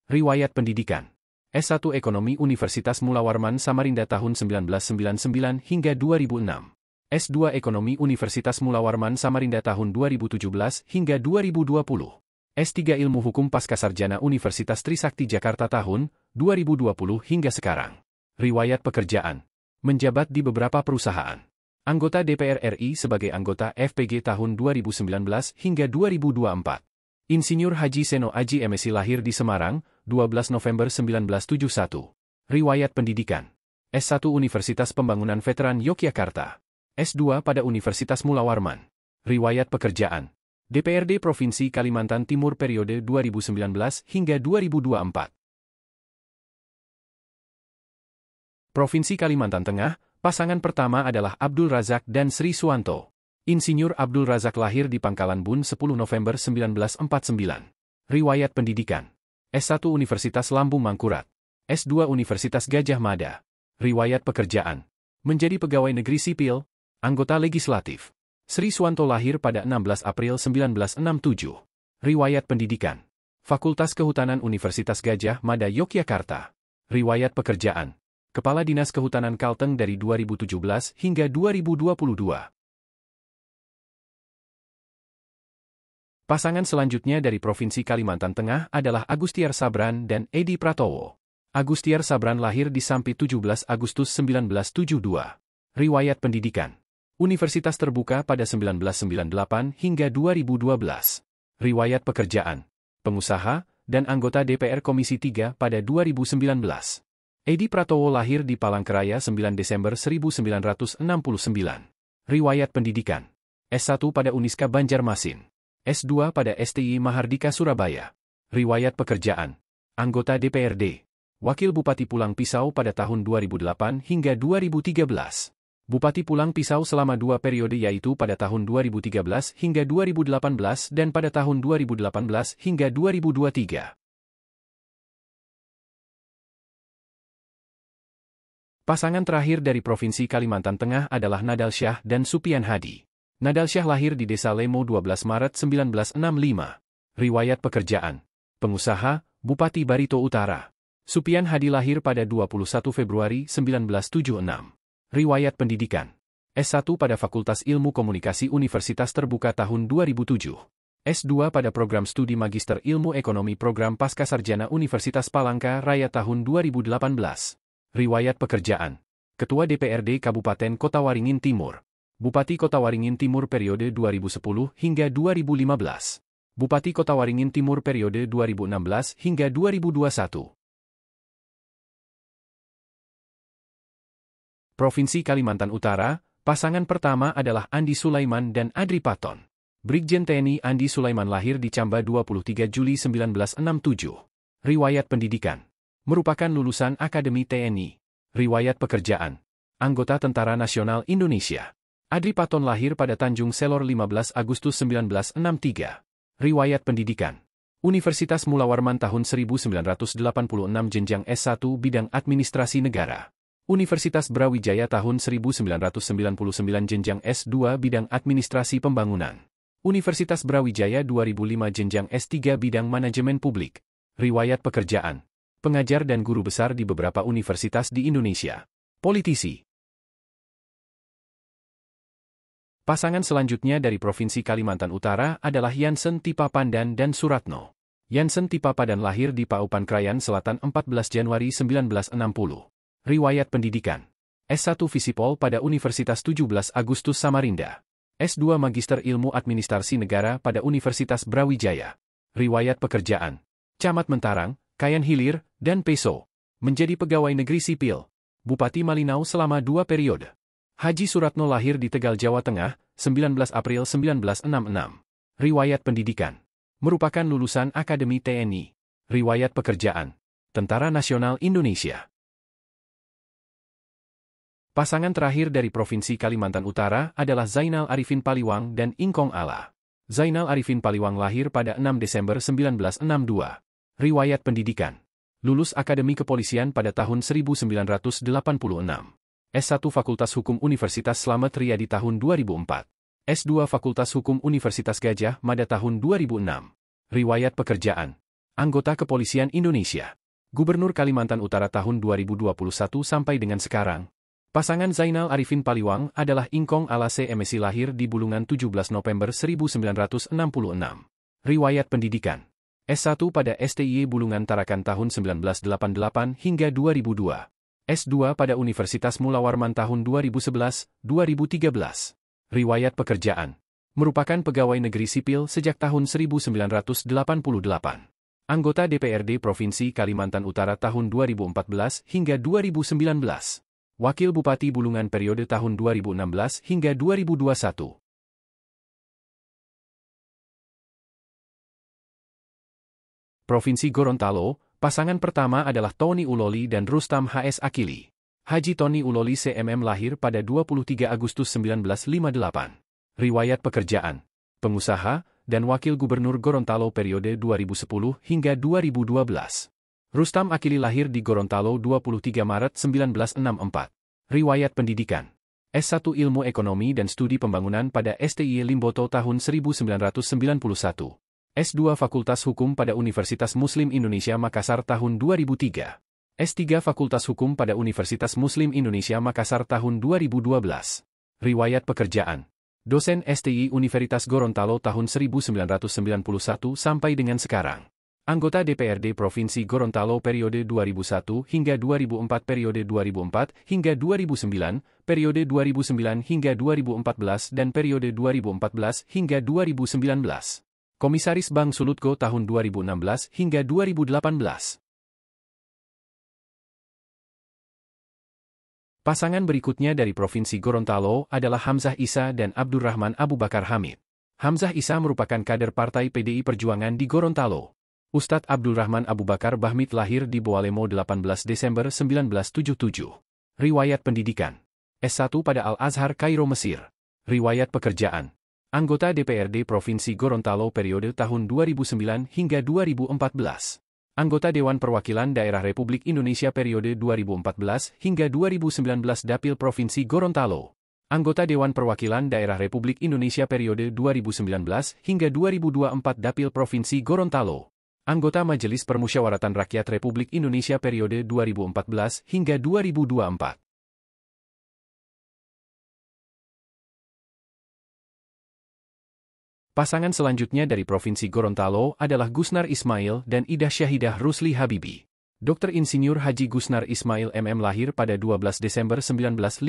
Riwayat pendidikan. S1 Ekonomi Universitas Mula Warman Samarinda tahun 1999 hingga 2006. S2 Ekonomi Universitas Mula Warman Samarinda tahun 2017 hingga 2020. S3 Ilmu Hukum Pascasarjana Universitas Trisakti Jakarta tahun 2020 hingga sekarang. Riwayat pekerjaan. Menjabat di beberapa perusahaan. Anggota DPR RI sebagai anggota FPG tahun 2019 hingga 2024. Insinyur Haji Seno Aji MSc lahir di Semarang, 12 November 1971. Riwayat pendidikan. S1 Universitas Pembangunan Veteran Yogyakarta. S2 pada Universitas Mula Warman. Riwayat pekerjaan. DPRD Provinsi Kalimantan Timur periode 2019 hingga 2024. Provinsi Kalimantan Tengah, pasangan pertama adalah Abdul Razak dan Sri Suwanto. Insinyur Abdul Razak lahir di Pangkalan Bun 10 November 1949. Riwayat pendidikan. S1 Universitas Lambung Mangkurat. S2 Universitas Gajah Mada. Riwayat pekerjaan. Menjadi pegawai negeri sipil, anggota legislatif. Sri Suwanto lahir pada 16 April 1967. Riwayat pendidikan. Fakultas Kehutanan Universitas Gajah Mada Yogyakarta. Riwayat pekerjaan. Kepala Dinas Kehutanan Kalteng dari 2017 hingga 2022. Pasangan selanjutnya dari Provinsi Kalimantan Tengah adalah Agustiar Sabran dan Edi Pratowo. Agustiar Sabran lahir di Sampit 17 Agustus 1972. Riwayat pendidikan. Universitas Terbuka pada 1998 hingga 2012. Riwayat pekerjaan. Pengusaha, dan anggota DPR Komisi 3 pada 2019. Edi Pratowo lahir di Palangkaraya 9 Desember 1969. Riwayat pendidikan. S1 pada Uniska Banjarmasin. S2 pada STI Mahardika Surabaya. Riwayat pekerjaan. Anggota DPRD. Wakil Bupati Pulang Pisau pada tahun 2008 hingga 2013. Bupati Pulang Pisau selama 2 periode yaitu pada tahun 2013 hingga 2018 dan pada tahun 2018 hingga 2023. Pasangan terakhir dari Provinsi Kalimantan Tengah adalah Nadal Syah dan Supian Hadi. Nadal Syah lahir di Desa Lemo 12 Maret 1965. Riwayat pekerjaan. Pengusaha, Bupati Barito Utara. Supian Hadi lahir pada 21 Februari 1976. Riwayat pendidikan. S1 pada Fakultas Ilmu Komunikasi Universitas Terbuka tahun 2007. S2 pada Program Studi Magister Ilmu Ekonomi Program Pascasarjana Universitas Palangka Raya tahun 2018. Riwayat pekerjaan. Ketua DPRD Kabupaten Kota Waringin Timur. Bupati Kota Waringin Timur periode 2010 hingga 2015. Bupati Kota Waringin Timur periode 2016 hingga 2021. Provinsi Kalimantan Utara, pasangan pertama adalah Andi Sulaiman dan Adri Paton. Brigjen TNI Andi Sulaiman lahir di Camba 23 Juli 1967. Riwayat pendidikan. Merupakan lulusan Akademi TNI. Riwayat pekerjaan. Anggota Tentara Nasional Indonesia. Adri Paton lahir pada Tanjung Selor 15 Agustus 1963. Riwayat pendidikan. Universitas Mula Warman tahun 1986 jenjang S1 bidang Administrasi Negara. Universitas Brawijaya tahun 1999 jenjang S2 bidang Administrasi Pembangunan. Universitas Brawijaya 2005 jenjang S3 bidang Manajemen Publik. Riwayat pekerjaan. Pengajar dan guru besar di beberapa universitas di Indonesia. Politisi. Pasangan selanjutnya dari Provinsi Kalimantan Utara adalah Jansen Tipapandan dan Suratno. Jansen Tipapandan lahir di Paupan Krayan Selatan 14 Januari 1960. Riwayat pendidikan. S1 Visipol pada Universitas 17 Agustus Samarinda. S2 Magister Ilmu Administrasi Negara pada Universitas Brawijaya. Riwayat pekerjaan. Camat Mentarang, Kayan Hilir, dan Peso. Menjadi pegawai negeri sipil. Bupati Malinau selama 2 periode. Haji Suratno lahir di Tegal, Jawa Tengah, 19 April 1966. Riwayat pendidikan. Merupakan lulusan Akademi TNI. Riwayat pekerjaan. Tentara Nasional Indonesia. Pasangan terakhir dari Provinsi Kalimantan Utara adalah Zainal Arifin Paliwang dan Ingkong Ala. Zainal Arifin Paliwang lahir pada 6 Desember 1962. Riwayat pendidikan. Lulus Akademi Kepolisian pada tahun 1986. S1 Fakultas Hukum Universitas Slamet Riyadi tahun 2004. S2 Fakultas Hukum Universitas Gajah Mada tahun 2006. Riwayat pekerjaan. Anggota Kepolisian Indonesia. Gubernur Kalimantan Utara tahun 2021 sampai dengan sekarang. Pasangan Zainal Arifin Paliwang adalah Ingkong Ala CMSI lahir di Bulungan 17 November 1966. Riwayat pendidikan. S1 pada STIY Bulungan Tarakan tahun 1988 hingga 2002. S2 pada Universitas Mula Warman tahun 2011-2013. Riwayat pekerjaan. Merupakan pegawai negeri sipil sejak tahun 1988. Anggota DPRD Provinsi Kalimantan Utara tahun 2014 hingga 2019. Wakil Bupati Bulungan periode tahun 2016 hingga 2021. Provinsi Gorontalo, pasangan pertama adalah Tony Uloli dan Rustam HS Akili. Haji Tony Uloli CMM lahir pada 23 Agustus 1958. Riwayat pekerjaan. Pengusaha, dan Wakil Gubernur Gorontalo periode 2010 hingga 2012. Rustam Akili lahir di Gorontalo 23 Maret 1964. Riwayat pendidikan. S1 Ilmu Ekonomi dan Studi Pembangunan pada STIY Limboto tahun 1991. S2 Fakultas Hukum pada Universitas Muslim Indonesia Makassar tahun 2003. S3 Fakultas Hukum pada Universitas Muslim Indonesia Makassar tahun 2012. Riwayat pekerjaan. Dosen STI Universitas Gorontalo tahun 1991 sampai dengan sekarang. Anggota DPRD Provinsi Gorontalo periode 2001 hingga 2004 periode 2004 hingga 2009, periode 2009 hingga 2014 dan periode 2014 hingga 2019. Komisaris Bank Sulutgo tahun 2016 hingga 2018. Pasangan berikutnya dari Provinsi Gorontalo adalah Hamzah Isa dan Abdurrahman Abu Bakar Hamid. Hamzah Isa merupakan kader Partai PDI Perjuangan di Gorontalo. Ustadz Abdurrahman Abu Bakar Bahmid lahir di Boalemo 18 Desember 1977. Riwayat pendidikan. S1 pada Al-Azhar Kairo Mesir. Riwayat pekerjaan. Anggota DPRD Provinsi Gorontalo periode tahun 2009 hingga 2014. Anggota Dewan Perwakilan Daerah Republik Indonesia periode 2014 hingga 2019 Dapil Provinsi Gorontalo. Anggota Dewan Perwakilan Daerah Republik Indonesia periode 2019 hingga 2024 Dapil Provinsi Gorontalo. Anggota Majelis Permusyawaratan Rakyat Republik Indonesia periode 2014 hingga 2024. Pasangan selanjutnya dari Provinsi Gorontalo adalah Gusnar Ismail dan Ida Syahidah Rusli Habibi. Dr. Insinyur Haji Gusnar Ismail MM lahir pada 12 Desember 1959.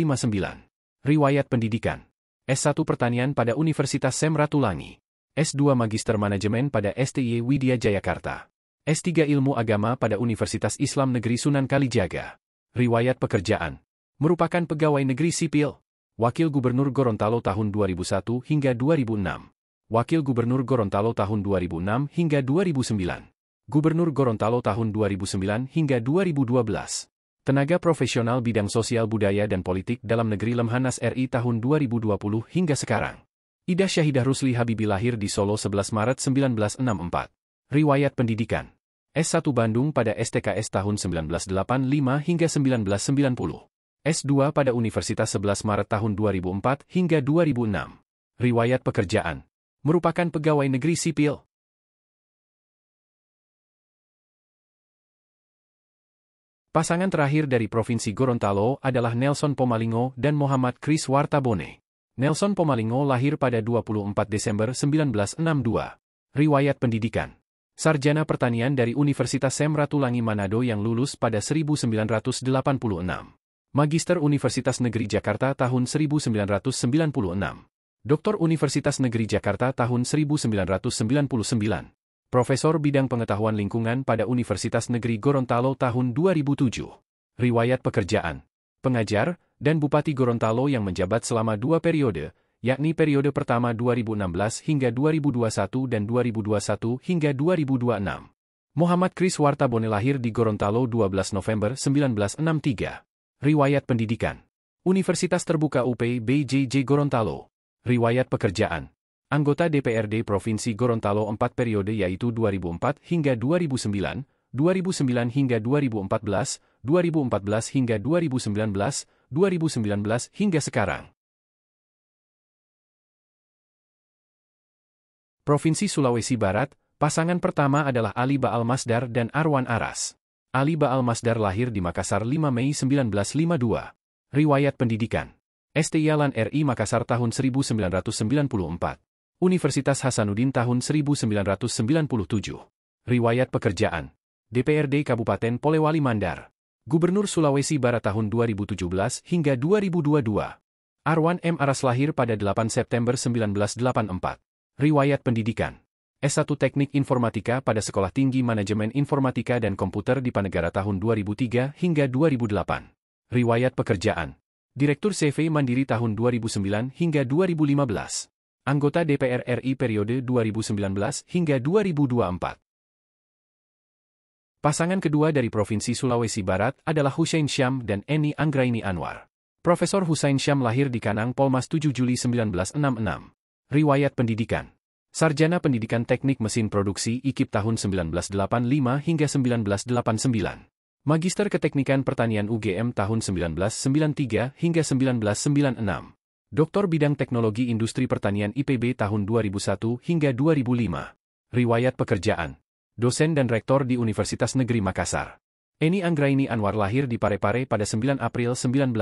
Riwayat pendidikan. S1 Pertanian pada Universitas Sem Ratulangi. S2 Magister Manajemen pada STIY Widya Jayakarta. S3 Ilmu Agama pada Universitas Islam Negeri Sunan Kalijaga. Riwayat pekerjaan. Merupakan pegawai negeri sipil. Wakil Gubernur Gorontalo tahun 2001 hingga 2006. Wakil Gubernur Gorontalo tahun 2006 hingga 2009. Gubernur Gorontalo tahun 2009 hingga 2012. Tenaga profesional bidang sosial budaya dan politik dalam negeri Lemhanas RI tahun 2020 hingga sekarang. Ida Syahidah Rusli Habibi lahir di Solo 11 Maret 1964. Riwayat pendidikan. S1 Bandung pada STKS tahun 1985 hingga 1990. S2 pada Universitas 11 Maret tahun 2004 hingga 2006. Riwayat pekerjaan. Merupakan pegawai negeri sipil. Pasangan terakhir dari Provinsi Gorontalo adalah Nelson Pomalingo dan Muhammad Kris Wartabone. Nelson Pomalingo lahir pada 24 Desember 1962. Riwayat pendidikan. Sarjana Pertanian dari Universitas Samratulangi Manado yang lulus pada 1986. Magister Universitas Negeri Jakarta tahun 1996. Doktor Universitas Negeri Jakarta tahun 1999. Profesor Bidang Pengetahuan Lingkungan pada Universitas Negeri Gorontalo tahun 2007. Riwayat pekerjaan. Pengajar, dan Bupati Gorontalo yang menjabat selama 2 periode, yakni periode pertama 2016 hingga 2021 dan 2021 hingga 2026. Muhammad Kris Wartabone lahir di Gorontalo 12 November 1963. Riwayat pendidikan. Universitas Terbuka UPBJJ Gorontalo. Riwayat pekerjaan. Anggota DPRD Provinsi Gorontalo 4 periode yaitu 2004 hingga 2009, 2009 hingga 2014, 2014 hingga 2019, 2019 hingga sekarang. Provinsi Sulawesi Barat, pasangan pertama adalah Ali Baal Masdar dan Arwan Aras. Ali Baal Masdar lahir di Makassar 5 Mei 1952. Riwayat pendidikan. STIalan RI Makassar tahun 1994. Universitas Hasanuddin tahun 1997. Riwayat pekerjaan. DPRD Kabupaten Polewali Mandar. Gubernur Sulawesi Barat tahun 2017 hingga 2022. Arwan M. Aras lahir pada 8 September 1984. Riwayat pendidikan. S1 Teknik Informatika pada Sekolah Tinggi Manajemen Informatika dan Komputer di Panegara tahun 2003 hingga 2008. Riwayat pekerjaan. Direktur CV Mandiri tahun 2009 hingga 2015. Anggota DPR RI periode 2019 hingga 2024. Pasangan kedua dari Provinsi Sulawesi Barat adalah Hussein Syam dan Eni Anggraini Anwar. Profesor Hussein Syam lahir di Kanang Polmas 7 Juli 1966. Riwayat pendidikan. Sarjana Pendidikan Teknik Mesin Produksi IKIP tahun 1985 hingga 1989. Magister Keteknikan Pertanian UGM tahun 1993 hingga 1996. Doktor Bidang Teknologi Industri Pertanian IPB tahun 2001 hingga 2005. Riwayat pekerjaan. Dosen dan Rektor di Universitas Negeri Makassar. Eni Anggraini Anwar lahir di Parepare pada 9 April 1956.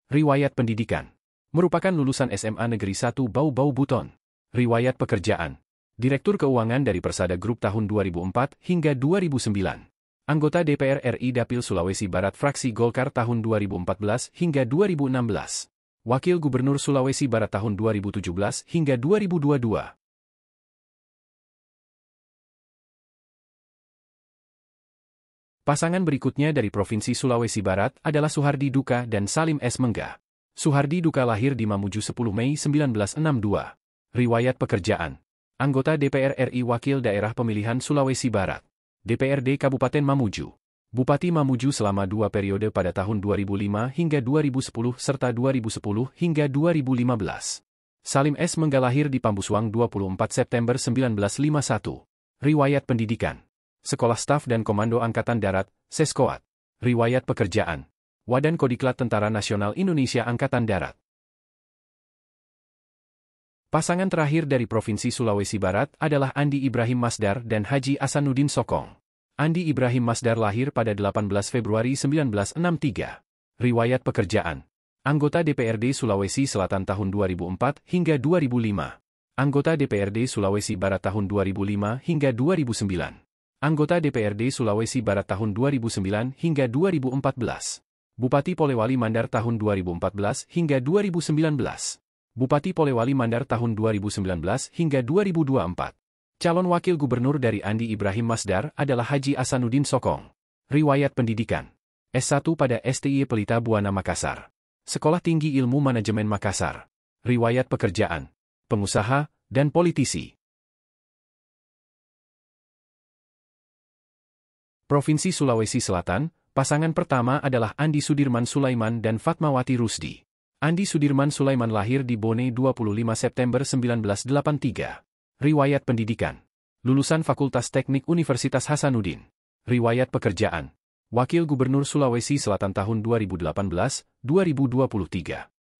Riwayat pendidikan. Merupakan lulusan SMA Negeri 1 Bau-Bau Buton. Riwayat pekerjaan. Direktur Keuangan dari Persada Group tahun 2004 hingga 2009. Anggota DPR RI Dapil Sulawesi Barat fraksi Golkar tahun 2014 hingga 2016. Wakil Gubernur Sulawesi Barat tahun 2017 hingga 2022. Pasangan berikutnya dari Provinsi Sulawesi Barat adalah Suhardi Duka dan Salim S. Mengga. Suhardi Duka lahir di Mamuju 10 Mei 1962. Riwayat pekerjaan. Anggota DPR RI Wakil Daerah Pemilihan Sulawesi Barat. DPRD Kabupaten Mamuju. Bupati Mamuju selama 2 periode pada tahun 2005 hingga 2010 serta 2010 hingga 2015. Salim S. Mengga lahir di Pambusuang 24 September 1951. Riwayat pendidikan. Sekolah Staf dan Komando Angkatan Darat, Seskoat. Riwayat pekerjaan. Wadan Kodiklat Tentara Nasional Indonesia Angkatan Darat. Pasangan terakhir dari Provinsi Sulawesi Barat adalah Andi Ibrahim Masdar dan Haji Asanuddin Sokong. Andi Ibrahim Masdar lahir pada 18 Februari 1963. Riwayat pekerjaan. Anggota DPRD Sulawesi Selatan tahun 2004 hingga 2005. Anggota DPRD Sulawesi Barat tahun 2005 hingga 2009. Anggota DPRD Sulawesi Barat tahun 2009 hingga 2014. Bupati Polewali Mandar tahun 2014 hingga 2019. Bupati Polewali Mandar tahun 2019 hingga 2024. Calon Wakil Gubernur dari Andi Ibrahim Masdar adalah Haji Asanuddin Sokong. Riwayat pendidikan. S1 pada STI Pelita Buana Makassar. Sekolah Tinggi Ilmu Manajemen Makassar. Riwayat pekerjaan, pengusaha, dan politisi. Provinsi Sulawesi Selatan, pasangan pertama adalah Andi Sudirman Sulaiman dan Fatmawati Rusdi. Andi Sudirman Sulaiman lahir di Bone 25 September 1983. Riwayat pendidikan. Lulusan Fakultas Teknik Universitas Hasanuddin. Riwayat pekerjaan. Wakil Gubernur Sulawesi Selatan tahun 2018-2023.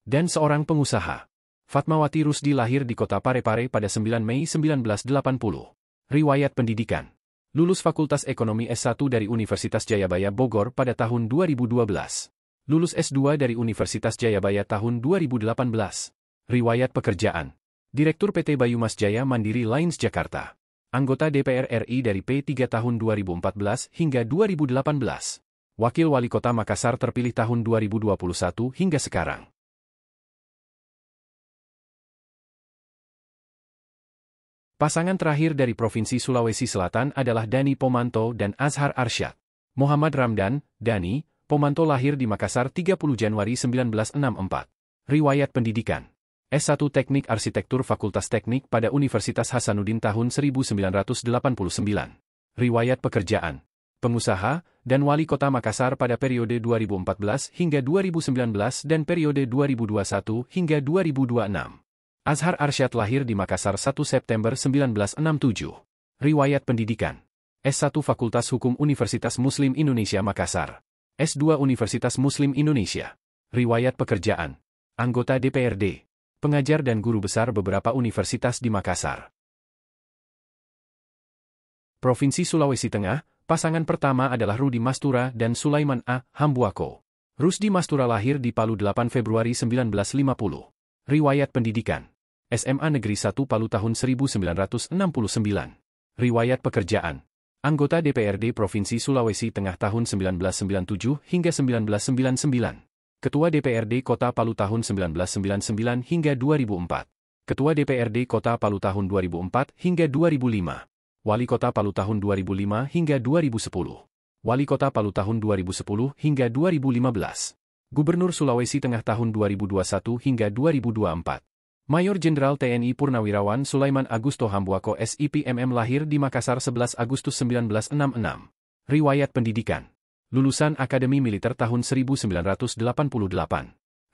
Dan seorang pengusaha. Fatmawati Rusdi lahir di kota Parepare pada 9 Mei 1980. Riwayat pendidikan. Lulus Fakultas Ekonomi S1 dari Universitas Jayabaya Bogor pada tahun 2012. Lulus S2 dari Universitas Jayabaya tahun 2018. Riwayat pekerjaan. Direktur PT Bayumas Jaya Mandiri Lines Jakarta. Anggota DPR RI dari P3 tahun 2014 hingga 2018. Wakil Wali Kota Makassar terpilih tahun 2021 hingga sekarang. Pasangan terakhir dari Provinsi Sulawesi Selatan adalah Dani Pomanto dan Azhar Arsyad. Muhammad Ramdan, Dani, Pomanto lahir di Makassar 30 Januari 1964. Riwayat pendidikan. S1 Teknik Arsitektur Fakultas Teknik pada Universitas Hasanuddin tahun 1989. Riwayat pekerjaan. Pengusaha, dan Wali Kota Makassar pada periode 2014 hingga 2019 dan periode 2021 hingga 2026. Azhar Arsyad lahir di Makassar 1 September 1967. Riwayat pendidikan. S1 Fakultas Hukum Universitas Muslim Indonesia Makassar. S2 Universitas Muslim Indonesia. Riwayat pekerjaan. Anggota DPRD. Pengajar dan guru besar beberapa universitas di Makassar. Provinsi Sulawesi Tengah, pasangan pertama adalah Rudi Mastura dan Sulaiman A. Hambuako. Rusdi Mastura lahir di Palu 8 Februari 1950. Riwayat pendidikan. SMA Negeri 1 Palu tahun 1969. Riwayat pekerjaan. Anggota DPRD Provinsi Sulawesi Tengah tahun 1997 hingga 1999. Ketua DPRD Kota Palu tahun 1999 hingga 2004. Ketua DPRD Kota Palu tahun 2004 hingga 2005. Wali Kota Palu tahun 2005 hingga 2010. Wali Kota Palu tahun 2010 hingga 2015. Gubernur Sulawesi Tengah tahun 2021 hingga 2024. Mayor Jenderal TNI Purnawirawan Sulaiman Agusto Hambuako SIPMM lahir di Makassar 11 Agustus 1966. Riwayat pendidikan. Lulusan Akademi Militer tahun 1988.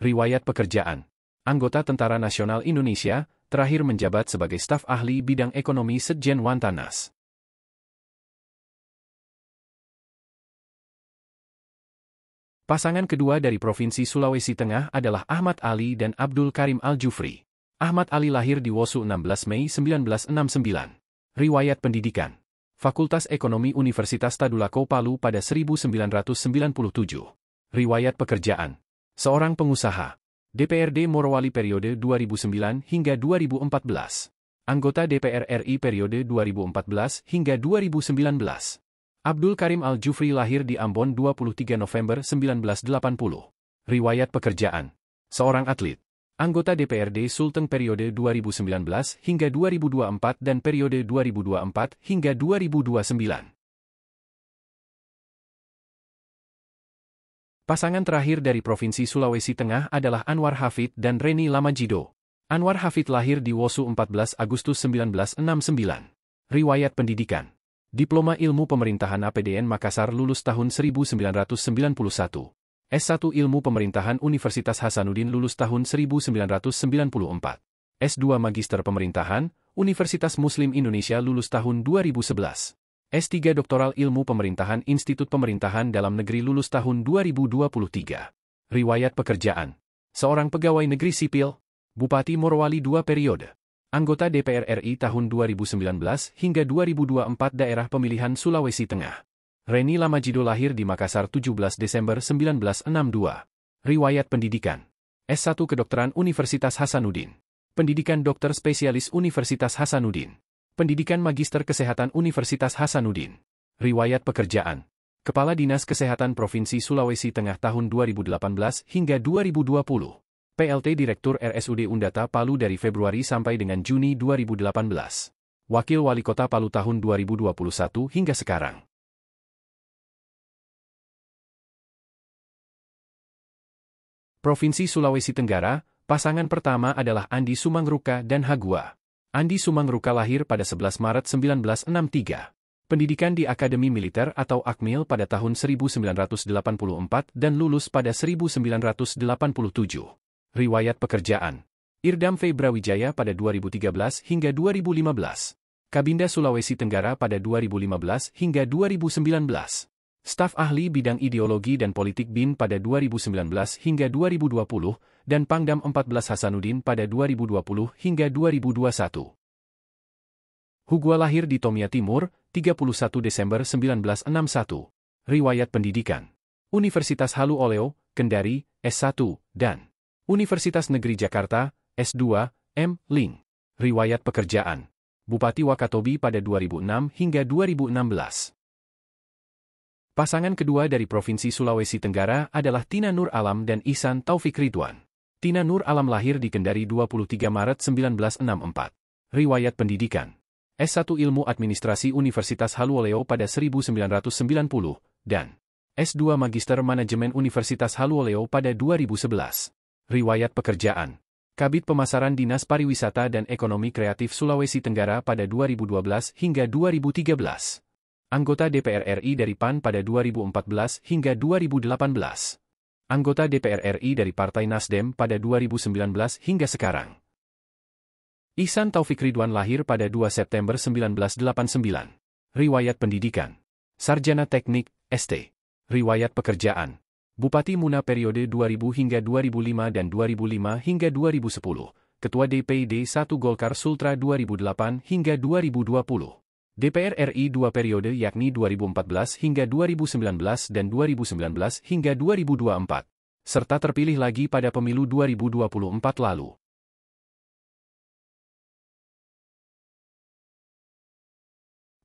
Riwayat pekerjaan. Anggota Tentara Nasional Indonesia, terakhir menjabat sebagai staf ahli bidang ekonomi Setjen Wantanas. Pasangan kedua dari Provinsi Sulawesi Tengah adalah Ahmad Ali dan Abdul Karim Al-Jufri. Ahmad Ali lahir di Wosu 16 Mei 1969. Riwayat pendidikan. Fakultas Ekonomi Universitas Tadulako Palu pada 1997. Riwayat pekerjaan. Seorang pengusaha. DPRD Morowali periode 2009 hingga 2014. Anggota DPR RI periode 2014 hingga 2019. Abdul Karim Al-Jufri lahir di Ambon 23 November 1980. Riwayat pekerjaan. Seorang atlet. Anggota DPRD Sulteng periode 2019 hingga 2024 dan periode 2024 hingga 2029. Pasangan terakhir dari Provinsi Sulawesi Tengah adalah Anwar Hafid dan Reni Lamajido. Anwar Hafid lahir di Wosu 14 Agustus 1969. Riwayat pendidikan. Diploma Ilmu Pemerintahan APDN Makassar lulus tahun 1991. S1 Ilmu Pemerintahan Universitas Hasanuddin lulus tahun 1994. S2 Magister Pemerintahan, Universitas Muslim Indonesia lulus tahun 2011. S3 Doktoral Ilmu Pemerintahan Institut Pemerintahan Dalam Negeri lulus tahun 2023. Riwayat pekerjaan. Seorang pegawai negeri sipil, Bupati Morowali 2 periode. Anggota DPR RI tahun 2019 hingga 2024 Daerah Pemilihan Sulawesi Tengah. Reni Lamajido lahir di Makassar 17 Desember 1962. Riwayat pendidikan. S1 Kedokteran Universitas Hasanuddin. Pendidikan Dokter Spesialis Universitas Hasanuddin. Pendidikan Magister Kesehatan Universitas Hasanuddin. Riwayat pekerjaan. Kepala Dinas Kesehatan Provinsi Sulawesi Tengah tahun 2018 hingga 2020. PLT Direktur RSUD Undata Palu dari Februari sampai dengan Juni 2018. Wakil Wali Kota Palu tahun 2021 hingga sekarang. Provinsi Sulawesi Tenggara, pasangan pertama adalah Andi Sumangruka dan Hagua. Andi Sumangruka lahir pada 11 Maret 1963. Pendidikan di Akademi Militer atau Akmil pada tahun 1984 dan lulus pada 1987. Riwayat pekerjaan. Irdam V. Brawijaya pada 2013 hingga 2015. Kabinda Sulawesi Tenggara pada 2015 hingga 2019. Staf Ahli Bidang Ideologi dan Politik BIN pada 2019 hingga 2020, dan Pangdam 14 Hasanuddin pada 2020 hingga 2021. Hugua lahir di Tomia Timur, 31 Desember 1961. Riwayat pendidikan. Universitas Halu Oleo, Kendari, S1, dan Universitas Negeri Jakarta, S2, M. Ling. Riwayat pekerjaan. Bupati Wakatobi pada 2006 hingga 2016. Pasangan kedua dari Provinsi Sulawesi Tenggara adalah Tina Nur Alam dan Ihsan Taufik Ridwan. Tina Nur Alam lahir di Kendari 23 Maret 1964. Riwayat pendidikan. S1 Ilmu Administrasi Universitas Halu Oleo pada 1990, dan S2 Magister Manajemen Universitas Halu Oleo pada 2011. Riwayat pekerjaan. Kabid Pemasaran Dinas Pariwisata dan Ekonomi Kreatif Sulawesi Tenggara pada 2012 hingga 2013. Anggota DPR RI dari PAN pada 2014 hingga 2018. Anggota DPR RI dari Partai Nasdem pada 2019 hingga sekarang. Ihsan Taufik Ridwan lahir pada 2 September 1989. Riwayat pendidikan. Sarjana Teknik, ST. Riwayat pekerjaan. Bupati Muna periode 2000 hingga 2005 dan 2005 hingga 2010. Ketua DPD 1 Golkar Sultra 2008 hingga 2020. DPR RI 2 periode yakni 2014 hingga 2019 dan 2019 hingga 2024, serta terpilih lagi pada pemilu 2024 lalu.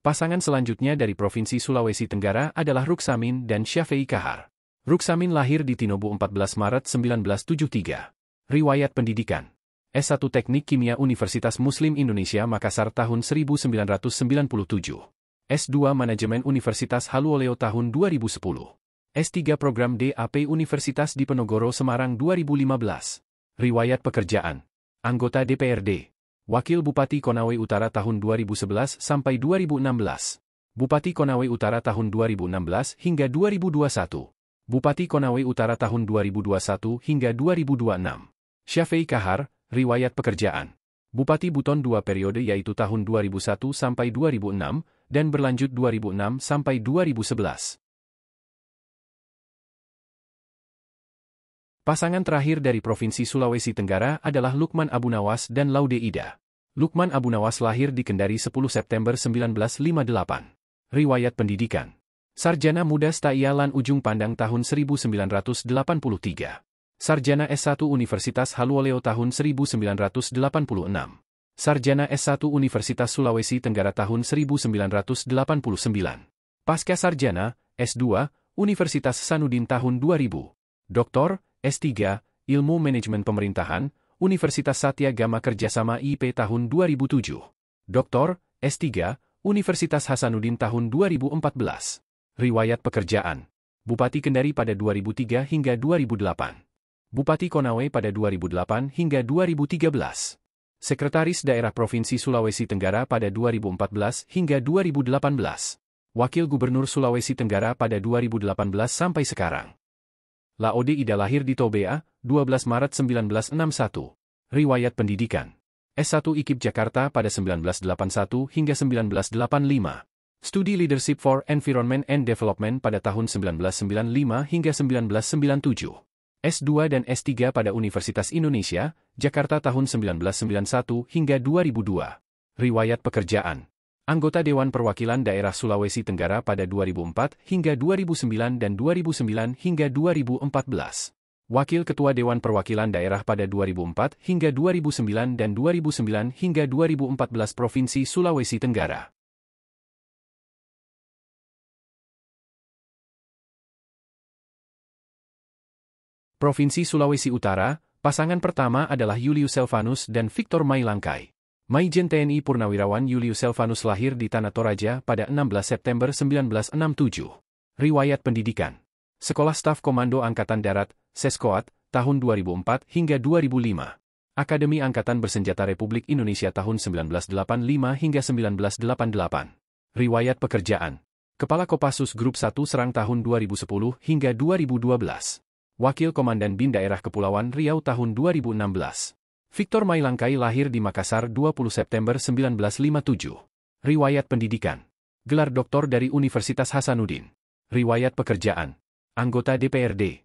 Pasangan selanjutnya dari Provinsi Sulawesi Tenggara adalah Ruksamin dan Syafei Kahar. Ruksamin lahir di Tinobu 14 Maret 1973. Riwayat pendidikan. S1 Teknik Kimia Universitas Muslim Indonesia Makassar tahun 1997. S2 Manajemen Universitas Halu Oleo tahun 2010. S3 Program DAP Universitas Diponegoro Semarang 2015. Riwayat pekerjaan. Anggota DPRD. Wakil Bupati Konawe Utara tahun 2011 sampai 2016. Bupati Konawe Utara tahun 2016 hingga 2021. Bupati Konawe Utara tahun 2021 hingga 2026. Syafei Kahar. Riwayat pekerjaan. Bupati Buton 2 periode yaitu tahun 2001 sampai 2006, dan berlanjut 2006 sampai 2011. Pasangan terakhir dari Provinsi Sulawesi Tenggara adalah Lukman Abunawas dan Laude Ida. Lukman Abunawas lahir di Kendari 10 September 1958. Riwayat pendidikan. Sarjana Muda Stia Lan Ujung Pandang tahun 1983. Sarjana S1 Universitas Halu Oleo tahun 1986. Sarjana S1 Universitas Sulawesi Tenggara tahun 1989. Pasca Sarjana, S2, Universitas Hasanuddin tahun 2000. Doktor, S3, Ilmu Manajemen Pemerintahan, Universitas Satya Gama Kerjasama IP tahun 2007. Doktor, S3, Universitas Hasanuddin tahun 2014. Riwayat pekerjaan. Bupati Kendari pada 2003 hingga 2008. Bupati Konawe pada 2008 hingga 2013. Sekretaris Daerah Provinsi Sulawesi Tenggara pada 2014 hingga 2018. Wakil Gubernur Sulawesi Tenggara pada 2018 sampai sekarang. Laude Ida lahir di Tobea, 12 Maret 1961. Riwayat pendidikan. S1 IKIP Jakarta pada 1981 hingga 1985. Studi Leadership for Environment and Development pada tahun 1995 hingga 1997. S2 dan S3 pada Universitas Indonesia, Jakarta tahun 1991 hingga 2002. Riwayat pekerjaan. Anggota Dewan Perwakilan Daerah Sulawesi Tenggara pada 2004 hingga 2009 dan 2009 hingga 2014. Wakil Ketua Dewan Perwakilan Daerah pada 2004 hingga 2009 dan 2009 hingga 2014 Provinsi Sulawesi Tenggara. Provinsi Sulawesi Utara, pasangan pertama adalah Julius Selvanus dan Victor Mailangkai. Maijen TNI Purnawirawan Julius Selvanus lahir di Tanah Toraja pada 16 September 1967. Riwayat pendidikan. Sekolah Staf Komando Angkatan Darat, Seskoat, tahun 2004 hingga 2005. Akademi Angkatan Bersenjata Republik Indonesia tahun 1985 hingga 1988. Riwayat pekerjaan. Kepala Kopassus Grup 1 Serang tahun 2010 hingga 2012. Wakil Komandan BIN Daerah Kepulauan Riau tahun 2016. Victor Mailangkai lahir di Makassar 20 September 1957. Riwayat pendidikan. Gelar doktor dari Universitas Hasanuddin. Riwayat pekerjaan. Anggota DPRD.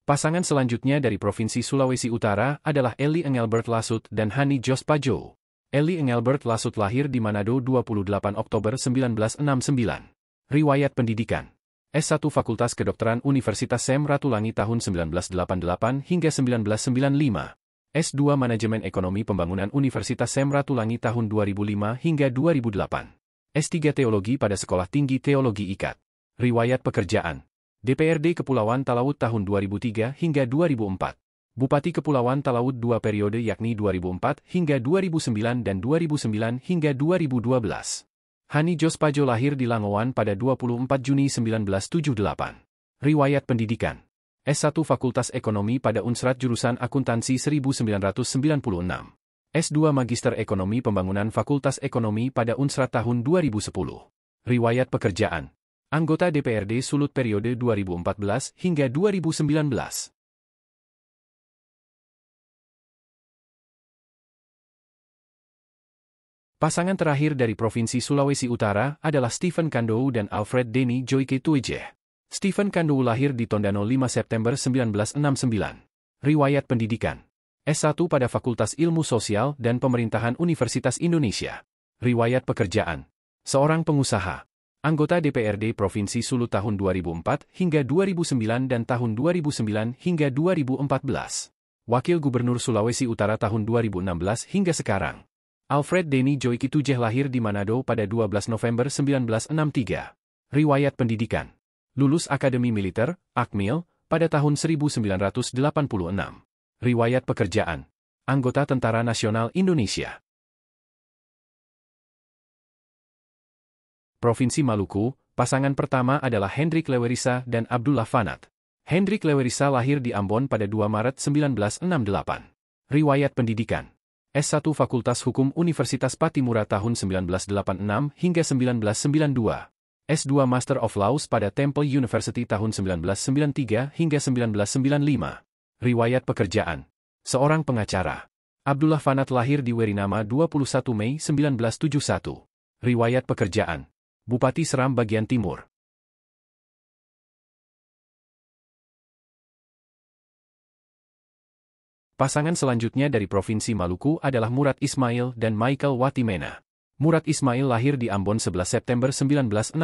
Pasangan selanjutnya dari Provinsi Sulawesi Utara adalah Eli Engelbert Lasut dan Hani Jos Pajo. Eli Engelbert Lasut lahir di Manado 28 Oktober 1969. Riwayat pendidikan. S1 Fakultas Kedokteran Universitas Sem Ratulangi tahun 1988 hingga 1995. S2 Manajemen Ekonomi Pembangunan Universitas Sem Ratulangi tahun 2005 hingga 2008. S3 Teologi pada Sekolah Tinggi Teologi IKAT. Riwayat pekerjaan. DPRD Kepulauan Talaud tahun 2003 hingga 2004. Bupati Kepulauan Talaud 2 periode yakni 2004 hingga 2009 dan 2009 hingga 2012. Hani Jos Pajo lahir di Langowan pada 24 Juni 1978. Riwayat pendidikan. S1 Fakultas Ekonomi pada Unsrat jurusan Akuntansi 1996. S2 Magister Ekonomi Pembangunan Fakultas Ekonomi pada Unsrat tahun 2010. Riwayat pekerjaan. Anggota DPRD Sulut periode 2014 hingga 2019. Pasangan terakhir dari Provinsi Sulawesi Utara adalah Stephen Kandou dan Alfred Denny Joyke Tuejeh. Stephen Kandou lahir di Tondano 5 September 1969. Riwayat pendidikan. S1 pada Fakultas Ilmu Sosial dan Pemerintahan Universitas Indonesia. Riwayat pekerjaan. Seorang pengusaha. Anggota DPRD Provinsi Sulut tahun 2004 hingga 2009 dan tahun 2009 hingga 2014. Wakil Gubernur Sulawesi Utara tahun 2016 hingga sekarang. Alfred Denny Joyke Tuejeh lahir di Manado pada 12 November 1963. Riwayat pendidikan. Lulus Akademi Militer, Akmil, pada tahun 1986. Riwayat pekerjaan. Anggota Tentara Nasional Indonesia. Provinsi Maluku, pasangan pertama adalah Hendrik Lewerisa dan Abdullah Fanat. Hendrik Lewerisa lahir di Ambon pada 2 Maret 1968. Riwayat pendidikan. S1 Fakultas Hukum Universitas Patimura tahun 1986 hingga 1992. S2 Master of Laws pada Temple University tahun 1993 hingga 1995. Riwayat pekerjaan. Seorang pengacara. Abdullah Fanat lahir di Werinama 21 Mei 1971. Riwayat pekerjaan. Bupati Seram bagian Timur. Pasangan selanjutnya dari Provinsi Maluku adalah Murad Ismail dan Michael Watimena. Murad Ismail lahir di Ambon 11 September 1961.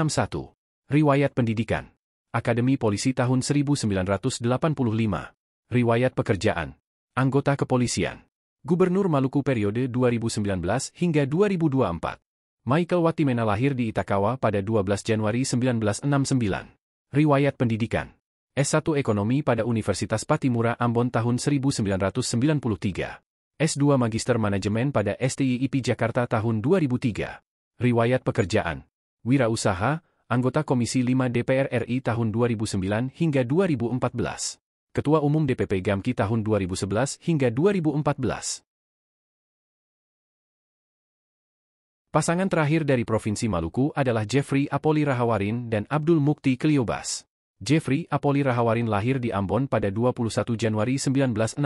Riwayat pendidikan. Akademi Polisi tahun 1985. Riwayat pekerjaan. Anggota kepolisian. Gubernur Maluku periode 2019 hingga 2024. Michael Watimena lahir di Itakawa pada 12 Januari 1969. Riwayat pendidikan. S1 Ekonomi pada Universitas Patimura Ambon tahun 1993. S2 Magister Manajemen pada STIIP Jakarta tahun 2003. Riwayat pekerjaan. Wirausaha, anggota Komisi 5 DPR RI tahun 2009 hingga 2014. Ketua Umum DPP Gamki tahun 2011 hingga 2014. Pasangan terakhir dari Provinsi Maluku adalah Jeffrey Apoli Rahawarin dan Abdul Mukti Kliobas. Jeffrey Apoli Rahawarin lahir di Ambon pada 21 Januari 1964.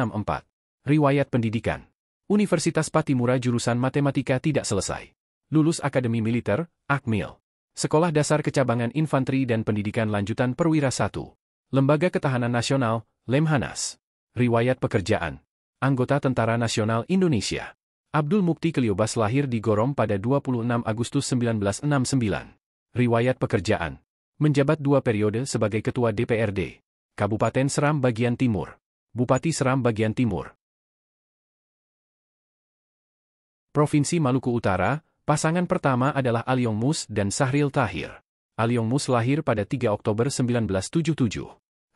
Riwayat pendidikan. Universitas Patimura jurusan Matematika tidak selesai. Lulus Akademi Militer, Akmil. Sekolah Dasar Kecabangan Infanteri dan Pendidikan Lanjutan Perwira 1. Lembaga Ketahanan Nasional, Lemhanas. Riwayat pekerjaan. Anggota Tentara Nasional Indonesia. Abdul Mukti Kliobas lahir di Gorom pada 26 Agustus 1969. Riwayat pekerjaan. Menjabat 2 periode sebagai Ketua DPRD. Kabupaten Seram bagian Timur. Bupati Seram bagian Timur. Provinsi Maluku Utara, pasangan pertama adalah Aliong Mus dan Sahril Tahir. Aliong Mus lahir pada 3 Oktober 1977.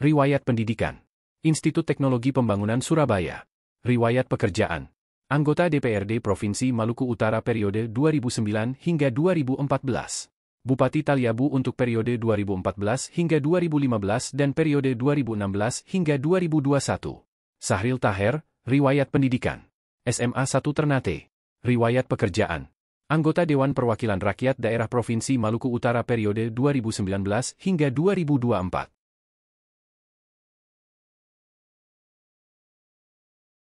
Riwayat pendidikan. Institut Teknologi Pembangunan Surabaya. Riwayat pekerjaan. Anggota DPRD Provinsi Maluku Utara periode 2009 hingga 2014. Bupati Taliabu untuk periode 2014 hingga 2015 dan periode 2016 hingga 2021. Sahril Taher, riwayat pendidikan. SMA 1 Ternate. Riwayat pekerjaan. Anggota Dewan Perwakilan Rakyat Daerah Provinsi Maluku Utara periode 2019 hingga 2024.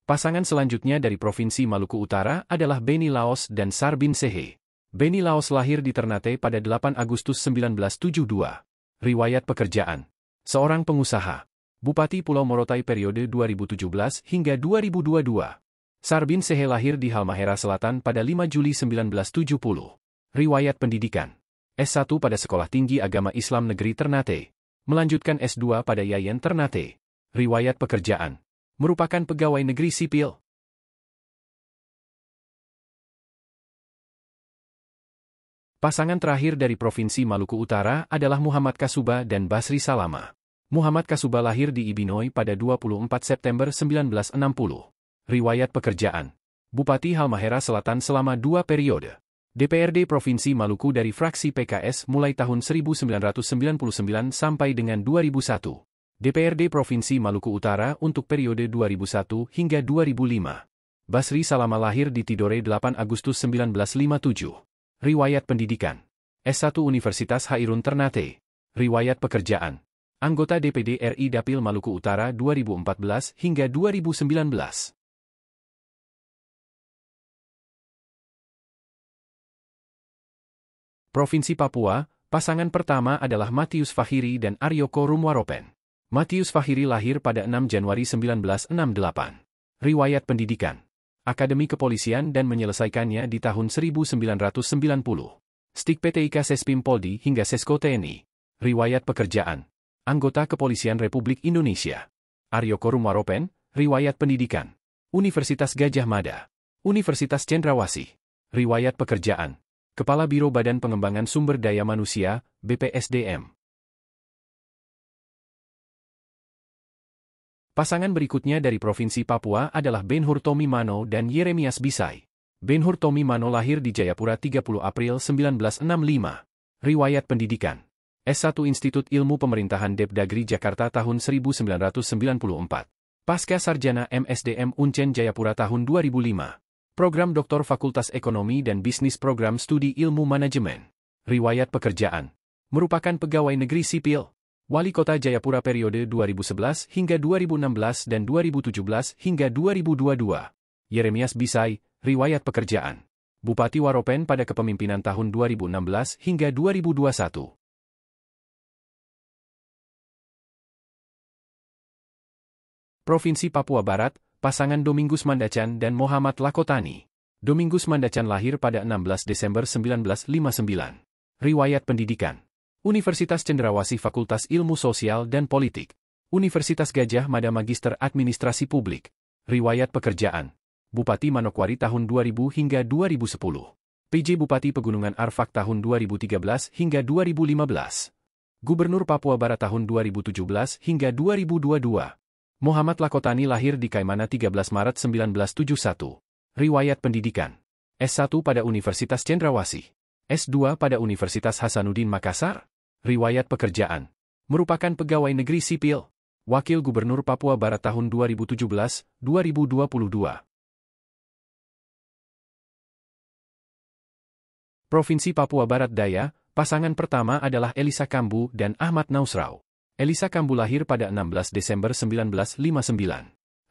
Pasangan selanjutnya dari Provinsi Maluku Utara adalah Beni Laos dan Sarbin Sehe. Beni Laos lahir di Ternate pada 8 Agustus 1972. Riwayat pekerjaan. Seorang pengusaha. Bupati Pulau Morotai periode 2017 hingga 2022. Sarbin Sehe lahir di Halmahera Selatan pada 5 Juli 1970. Riwayat pendidikan. S1 pada Sekolah Tinggi Agama Islam Negeri Ternate. Melanjutkan S2 pada Yayan Ternate. Riwayat pekerjaan. Merupakan pegawai negeri sipil. Pasangan terakhir dari Provinsi Maluku Utara adalah Muhammad Kasuba dan Basri Salama. Muhammad Kasuba lahir di Ibinoy pada 24 September 1960. Riwayat pekerjaan. Bupati Halmahera Selatan selama 2 periode. DPRD Provinsi Maluku dari fraksi PKS mulai tahun 1999 sampai dengan 2001. DPRD Provinsi Maluku Utara untuk periode 2001 hingga 2005. Basri Salama lahir di Tidore 8 Agustus 1957. Riwayat pendidikan. S1 Universitas Hairun Ternate. Riwayat pekerjaan. Anggota DPD RI Dapil Maluku Utara 2014 hingga 2019. Provinsi Papua, pasangan pertama adalah Matius Fahiri dan Aryoko Rumwaropen. Matius Fahiri lahir pada 6 Januari 1968. Riwayat pendidikan. Akademi Kepolisian dan menyelesaikannya di tahun 1990. Stik PTIK Sespim Poldi hingga Sesko TNI. Riwayat pekerjaan. Anggota Kepolisian Republik Indonesia. Aryoko Rumwaropen, riwayat pendidikan. Universitas Gadjah Mada. Universitas Cendrawasih. Riwayat pekerjaan. Kepala Biro Badan Pengembangan Sumber Daya Manusia, BPSDM. Pasangan berikutnya dari Provinsi Papua adalah Benhur Tomi Mano dan Yeremias Bisai. Benhur Tomi Mano lahir di Jayapura 30 April 1965. Riwayat pendidikan. S1 Institut Ilmu Pemerintahan Depdagri Jakarta tahun 1994. Pasca Sarjana MSDM Uncen Jayapura tahun 2005. Program Doktor Fakultas Ekonomi dan Bisnis Program Studi Ilmu Manajemen. Riwayat pekerjaan. Merupakan pegawai negeri sipil. Wali Kota Jayapura periode 2011 hingga 2016 dan 2017 hingga 2022. Yeremias Bisai, riwayat pekerjaan. Bupati Waropen pada kepemimpinan tahun 2016 hingga 2021. Provinsi Papua Barat, pasangan Domingus Mandacan dan Muhammad Lakotani. Domingus Mandacan lahir pada 16 Desember 1959. Riwayat pendidikan. Universitas Cendrawasih Fakultas Ilmu Sosial dan Politik. Universitas Gadjah Mada Magister Administrasi Publik. Riwayat pekerjaan. Bupati Manokwari tahun 2000 hingga 2010. PJ Bupati Pegunungan Arfak tahun 2013 hingga 2015. Gubernur Papua Barat tahun 2017 hingga 2022. Muhammad Lakotani lahir di Kaimana 13 Maret 1971. Riwayat pendidikan. S1 pada Universitas Cendrawasih. S2 pada Universitas Hasanuddin Makassar. Riwayat pekerjaan. Merupakan pegawai negeri sipil. Wakil Gubernur Papua Barat tahun 2017-2022. Provinsi Papua Barat Daya, pasangan pertama adalah Elisa Kambu dan Ahmad Nausrau. Elisa Kambu lahir pada 16 Desember 1959.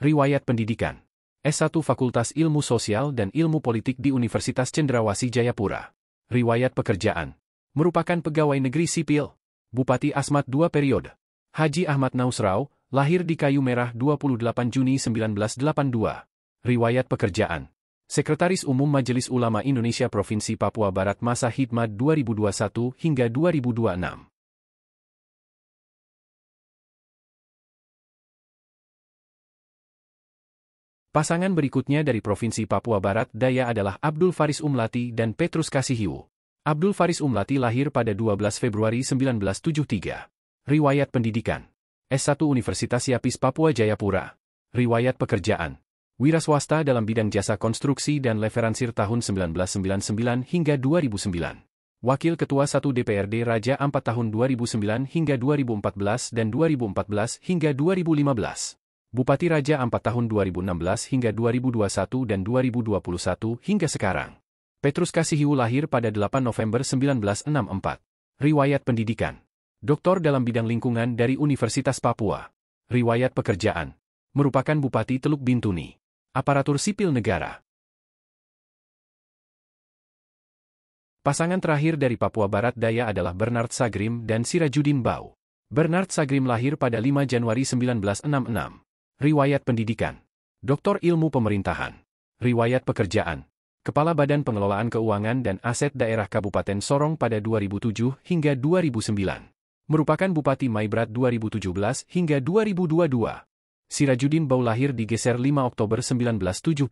Riwayat pendidikan. S1 Fakultas Ilmu Sosial dan Ilmu Politik di Universitas Cendrawasih Jayapura. Riwayat pekerjaan. Merupakan pegawai negeri sipil. Bupati Asmat 2 periode. Haji Ahmad Nausrau, lahir di Kayu Merah 28 Juni 1982. Riwayat pekerjaan. Sekretaris Umum Majelis Ulama Indonesia Provinsi Papua Barat masa khidmat 2021 hingga 2026. Pasangan berikutnya dari Provinsi Papua Barat Daya adalah Abdul Faris Umlati dan Petrus Kasihiu. Abdul Faris Umlati lahir pada 12 Februari 1973. Riwayat pendidikan. S1 Universitas Yapis Papua Jayapura. Riwayat pekerjaan. Wira swasta dalam bidang jasa konstruksi dan leveransir tahun 1999 hingga 2009. Wakil Ketua 1 DPRD Raja Ampat tahun 2009 hingga 2014 dan 2014 hingga 2015. Bupati Raja Ampat tahun 2016 hingga 2021 dan 2021 hingga sekarang. Petrus Kasihiu lahir pada 8 November 1964. Riwayat pendidikan. Doktor dalam bidang lingkungan dari Universitas Papua. Riwayat pekerjaan. Merupakan Bupati Teluk Bintuni. Aparatur sipil negara. Pasangan terakhir dari Papua Barat Daya adalah Bernard Sagrim dan Sirajuddin Bau. Bernard Sagrim lahir pada 5 Januari 1966. Riwayat pendidikan. Doktor Ilmu Pemerintahan. Riwayat pekerjaan. Kepala Badan Pengelolaan Keuangan dan Aset Daerah Kabupaten Sorong pada 2007 hingga 2009. Merupakan Bupati Maibrat 2017 hingga 2022. Sirajuddin Bau lahir digeser 5 Oktober 1970.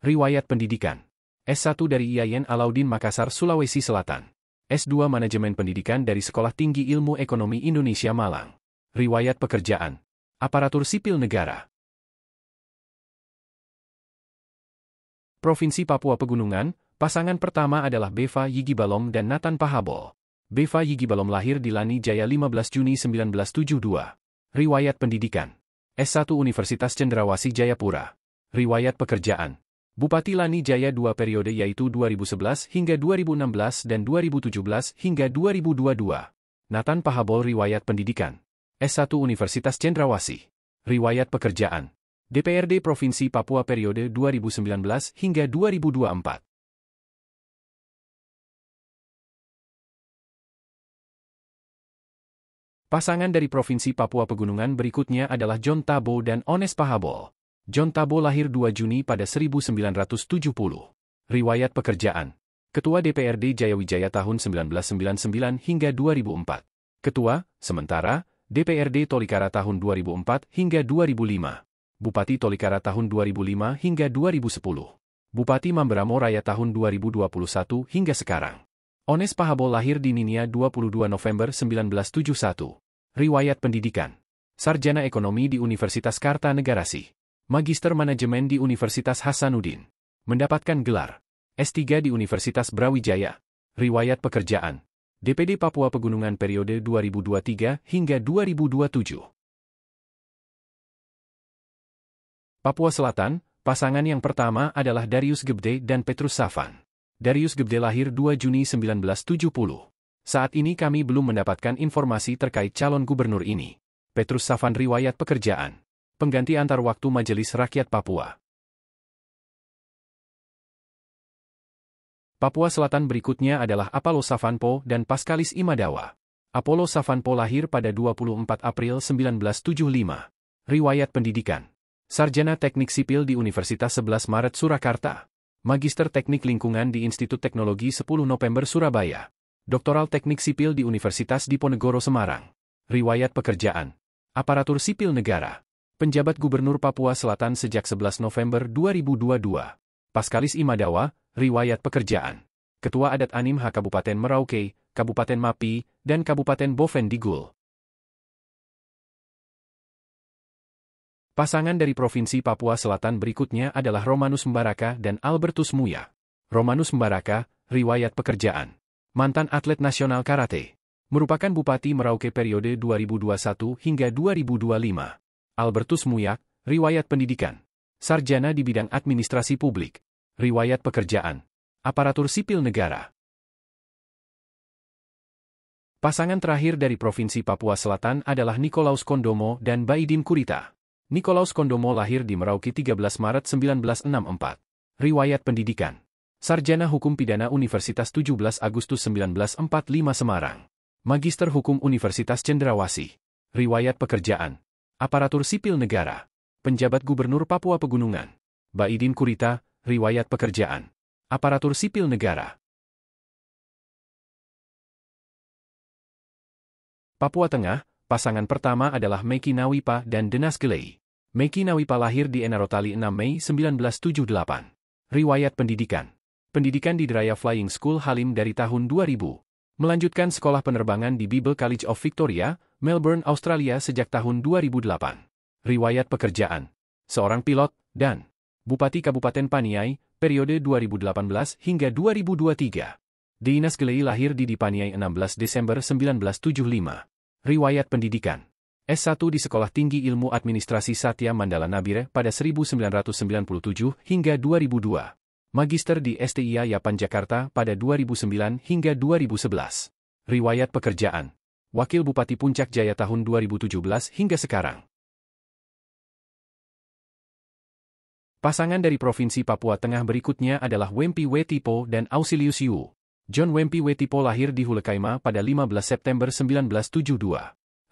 Riwayat pendidikan. S1 dari IAIN Alauddin Makassar, Sulawesi Selatan. S2 Manajemen Pendidikan dari Sekolah Tinggi Ilmu Ekonomi Indonesia Malang. Riwayat pekerjaan. Aparatur sipil negara. Provinsi Papua Pegunungan, pasangan pertama adalah Beva Yigibalom dan Nathan Pahabol. Beva Yigibalom lahir di Lani Jaya 15 Juni 1972. Riwayat pendidikan. S1 Universitas Cendrawasih Jayapura. Riwayat pekerjaan. Bupati Lani Jaya 2 periode yaitu 2011 hingga 2016 dan 2017 hingga 2022. Nathan Pahabol riwayat pendidikan. S1 Universitas Cendrawasih. Riwayat pekerjaan. DPRD Provinsi Papua periode 2019 hingga 2024. Pasangan dari Provinsi Papua Pegunungan berikutnya adalah John Tabo dan Ones Pahabol. John Tabo lahir 2 Juni pada 1970. Riwayat pekerjaan. Ketua DPRD Jayawijaya tahun 1999 hingga 2004. Ketua, sementara, DPRD Tolikara tahun 2004 hingga 2005. Bupati Tolikara tahun 2005 hingga 2010. Bupati Mamberamo Raya tahun 2021 hingga sekarang. Ones Pahabol lahir di Ninia 22 November 1971. Riwayat pendidikan. Sarjana Ekonomi di Universitas Kartanegara. Magister Manajemen di Universitas Hasanuddin. Mendapatkan gelar S3 di Universitas Brawijaya. Riwayat pekerjaan. DPD Papua Pegunungan periode 2023 hingga 2027. Papua Selatan, pasangan yang pertama adalah Darius Gebde dan Petrus Safan. Darius Gebde lahir 2 Juni 1970. Saat ini kami belum mendapatkan informasi terkait calon gubernur ini. Petrus Safan riwayat pekerjaan. Pengganti antar waktu Majelis Rakyat Papua. Papua Selatan berikutnya adalah Apollo Savanpo dan Paskalis Imadawa. Apollo Savanpo lahir pada 24 April 1975. Riwayat pendidikan. Sarjana Teknik Sipil di Universitas 11 Maret Surakarta. Magister Teknik Lingkungan di Institut Teknologi 10 November Surabaya. Doktoral Teknik Sipil di Universitas Diponegoro Semarang. Riwayat pekerjaan. Aparatur sipil negara. Penjabat Gubernur Papua Selatan sejak 11 November 2022. Paskalis Imadawa, riwayat pekerjaan. Ketua Adat Anim H Kabupaten Merauke, Kabupaten Mapi, dan Kabupaten Boven Digul. Pasangan dari Provinsi Papua Selatan berikutnya adalah Romanus Mbaraka dan Albertus Muya. Romanus Mbaraka, riwayat pekerjaan. Mantan atlet nasional karate. Merupakan Bupati Merauke periode 2021 hingga 2025. Albertus Muyak, riwayat pendidikan. Sarjana di bidang administrasi publik. Riwayat pekerjaan. Aparatur sipil negara. Pasangan terakhir dari Provinsi Papua Selatan adalah Nikolaus Kondomo dan Baidin Kurita. Nikolaus Kondomo lahir di Merauke 13 Maret 1964. Riwayat pendidikan. Sarjana Hukum Pidana Universitas 17 Agustus 1945 Semarang. Magister Hukum Universitas Cendrawasih. Riwayat pekerjaan. Aparatur sipil negara. Penjabat Gubernur Papua Pegunungan. Baidin Kurita, riwayat pekerjaan. Aparatur sipil negara. Papua Tengah, pasangan pertama adalah Meki Nawipa dan Denas Gelei. Meki Nawipa lahir di Enarotali 6 Mei 1978. Riwayat pendidikan. Pendidikan di Draya Flying School Halim dari tahun 2000. Melanjutkan sekolah penerbangan di Bible College of Victoria, Melbourne, Australia sejak tahun 2008. Riwayat pekerjaan. Seorang pilot, dan Bupati Kabupaten Paniai, periode 2018 hingga 2023. Dinas Gelei lahir di Dipaniai 16 Desember 1975. Riwayat pendidikan. S1 di Sekolah Tinggi Ilmu Administrasi Satya Mandala Nabire pada 1997 hingga 2002. Magister di STIA Yapan Jakarta pada 2009 hingga 2011. Riwayat pekerjaan. Wakil Bupati Puncak Jaya tahun 2017 hingga sekarang. Pasangan dari Provinsi Papua Tengah berikutnya adalah Wempi Wetipo dan Ausilius Yu. John Wempi Wetipo lahir di Hulekaima pada 15 September 1972.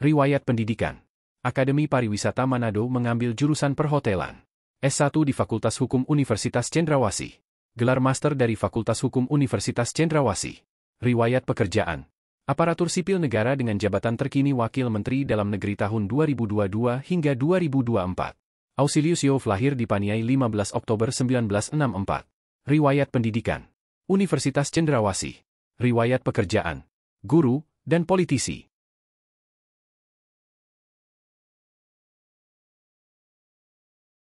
Riwayat pendidikan. Akademi Pariwisata Manado mengambil jurusan perhotelan. S1 di Fakultas Hukum Universitas Cendrawasih. Gelar Master dari Fakultas Hukum Universitas Cendrawasih. Riwayat pekerjaan. Aparatur sipil negara dengan jabatan terkini Wakil Menteri Dalam Negeri tahun 2022 hingga 2024. Ausilius Yu lahir di Paniai 15 Oktober 1964. Riwayat pendidikan. Universitas Cendrawasih. Riwayat pekerjaan. Guru, dan politisi.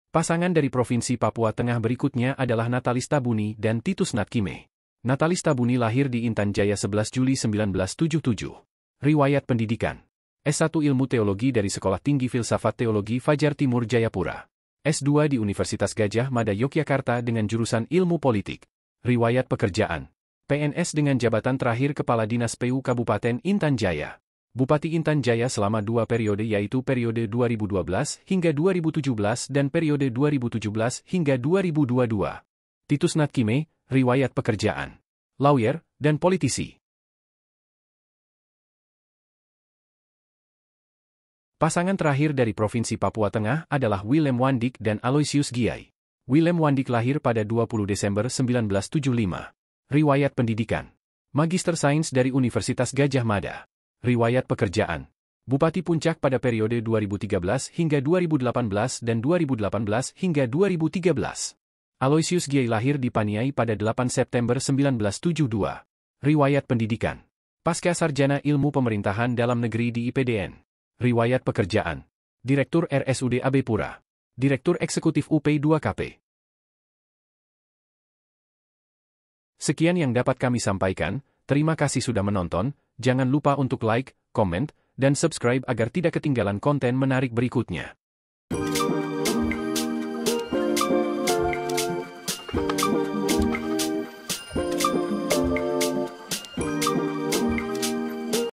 Pasangan dari Provinsi Papua Tengah berikutnya adalah Natalis Tabuni dan Titus Natkime. Natalis Tabuni lahir di Intan Jaya 11 Juli 1977. Riwayat pendidikan. S1 Ilmu Teologi dari Sekolah Tinggi Filsafat Teologi Fajar Timur Jayapura. S2 di Universitas Gadjah Mada Yogyakarta dengan jurusan Ilmu Politik. Riwayat pekerjaan. PNS dengan jabatan terakhir Kepala Dinas PU Kabupaten Intan Jaya. Bupati Intan Jaya selama 2 periode yaitu periode 2012 hingga 2017 dan periode 2017 hingga 2022. Titus Natkime, riwayat pekerjaan. Lawyer, dan politisi. Pasangan terakhir dari Provinsi Papua Tengah adalah Willem Wandik dan Aloysius Giai. Willem Wandik lahir pada 20 Desember 1975. Riwayat pendidikan. Magister Sains dari Universitas Gadjah Mada. Riwayat pekerjaan. Bupati Puncak pada periode 2013 hingga 2018 dan 2018 hingga 2013. Aloysius Giai lahir di Paniai pada 8 September 1972. Riwayat pendidikan. Pasca Sarjana Ilmu Pemerintahan Dalam Negeri di IPDN. Riwayat pekerjaan. Direktur RSUD Abepura. Direktur Eksekutif UP2KP. Sekian yang dapat kami sampaikan, terima kasih sudah menonton, jangan lupa untuk like, komen, dan subscribe agar tidak ketinggalan konten menarik berikutnya.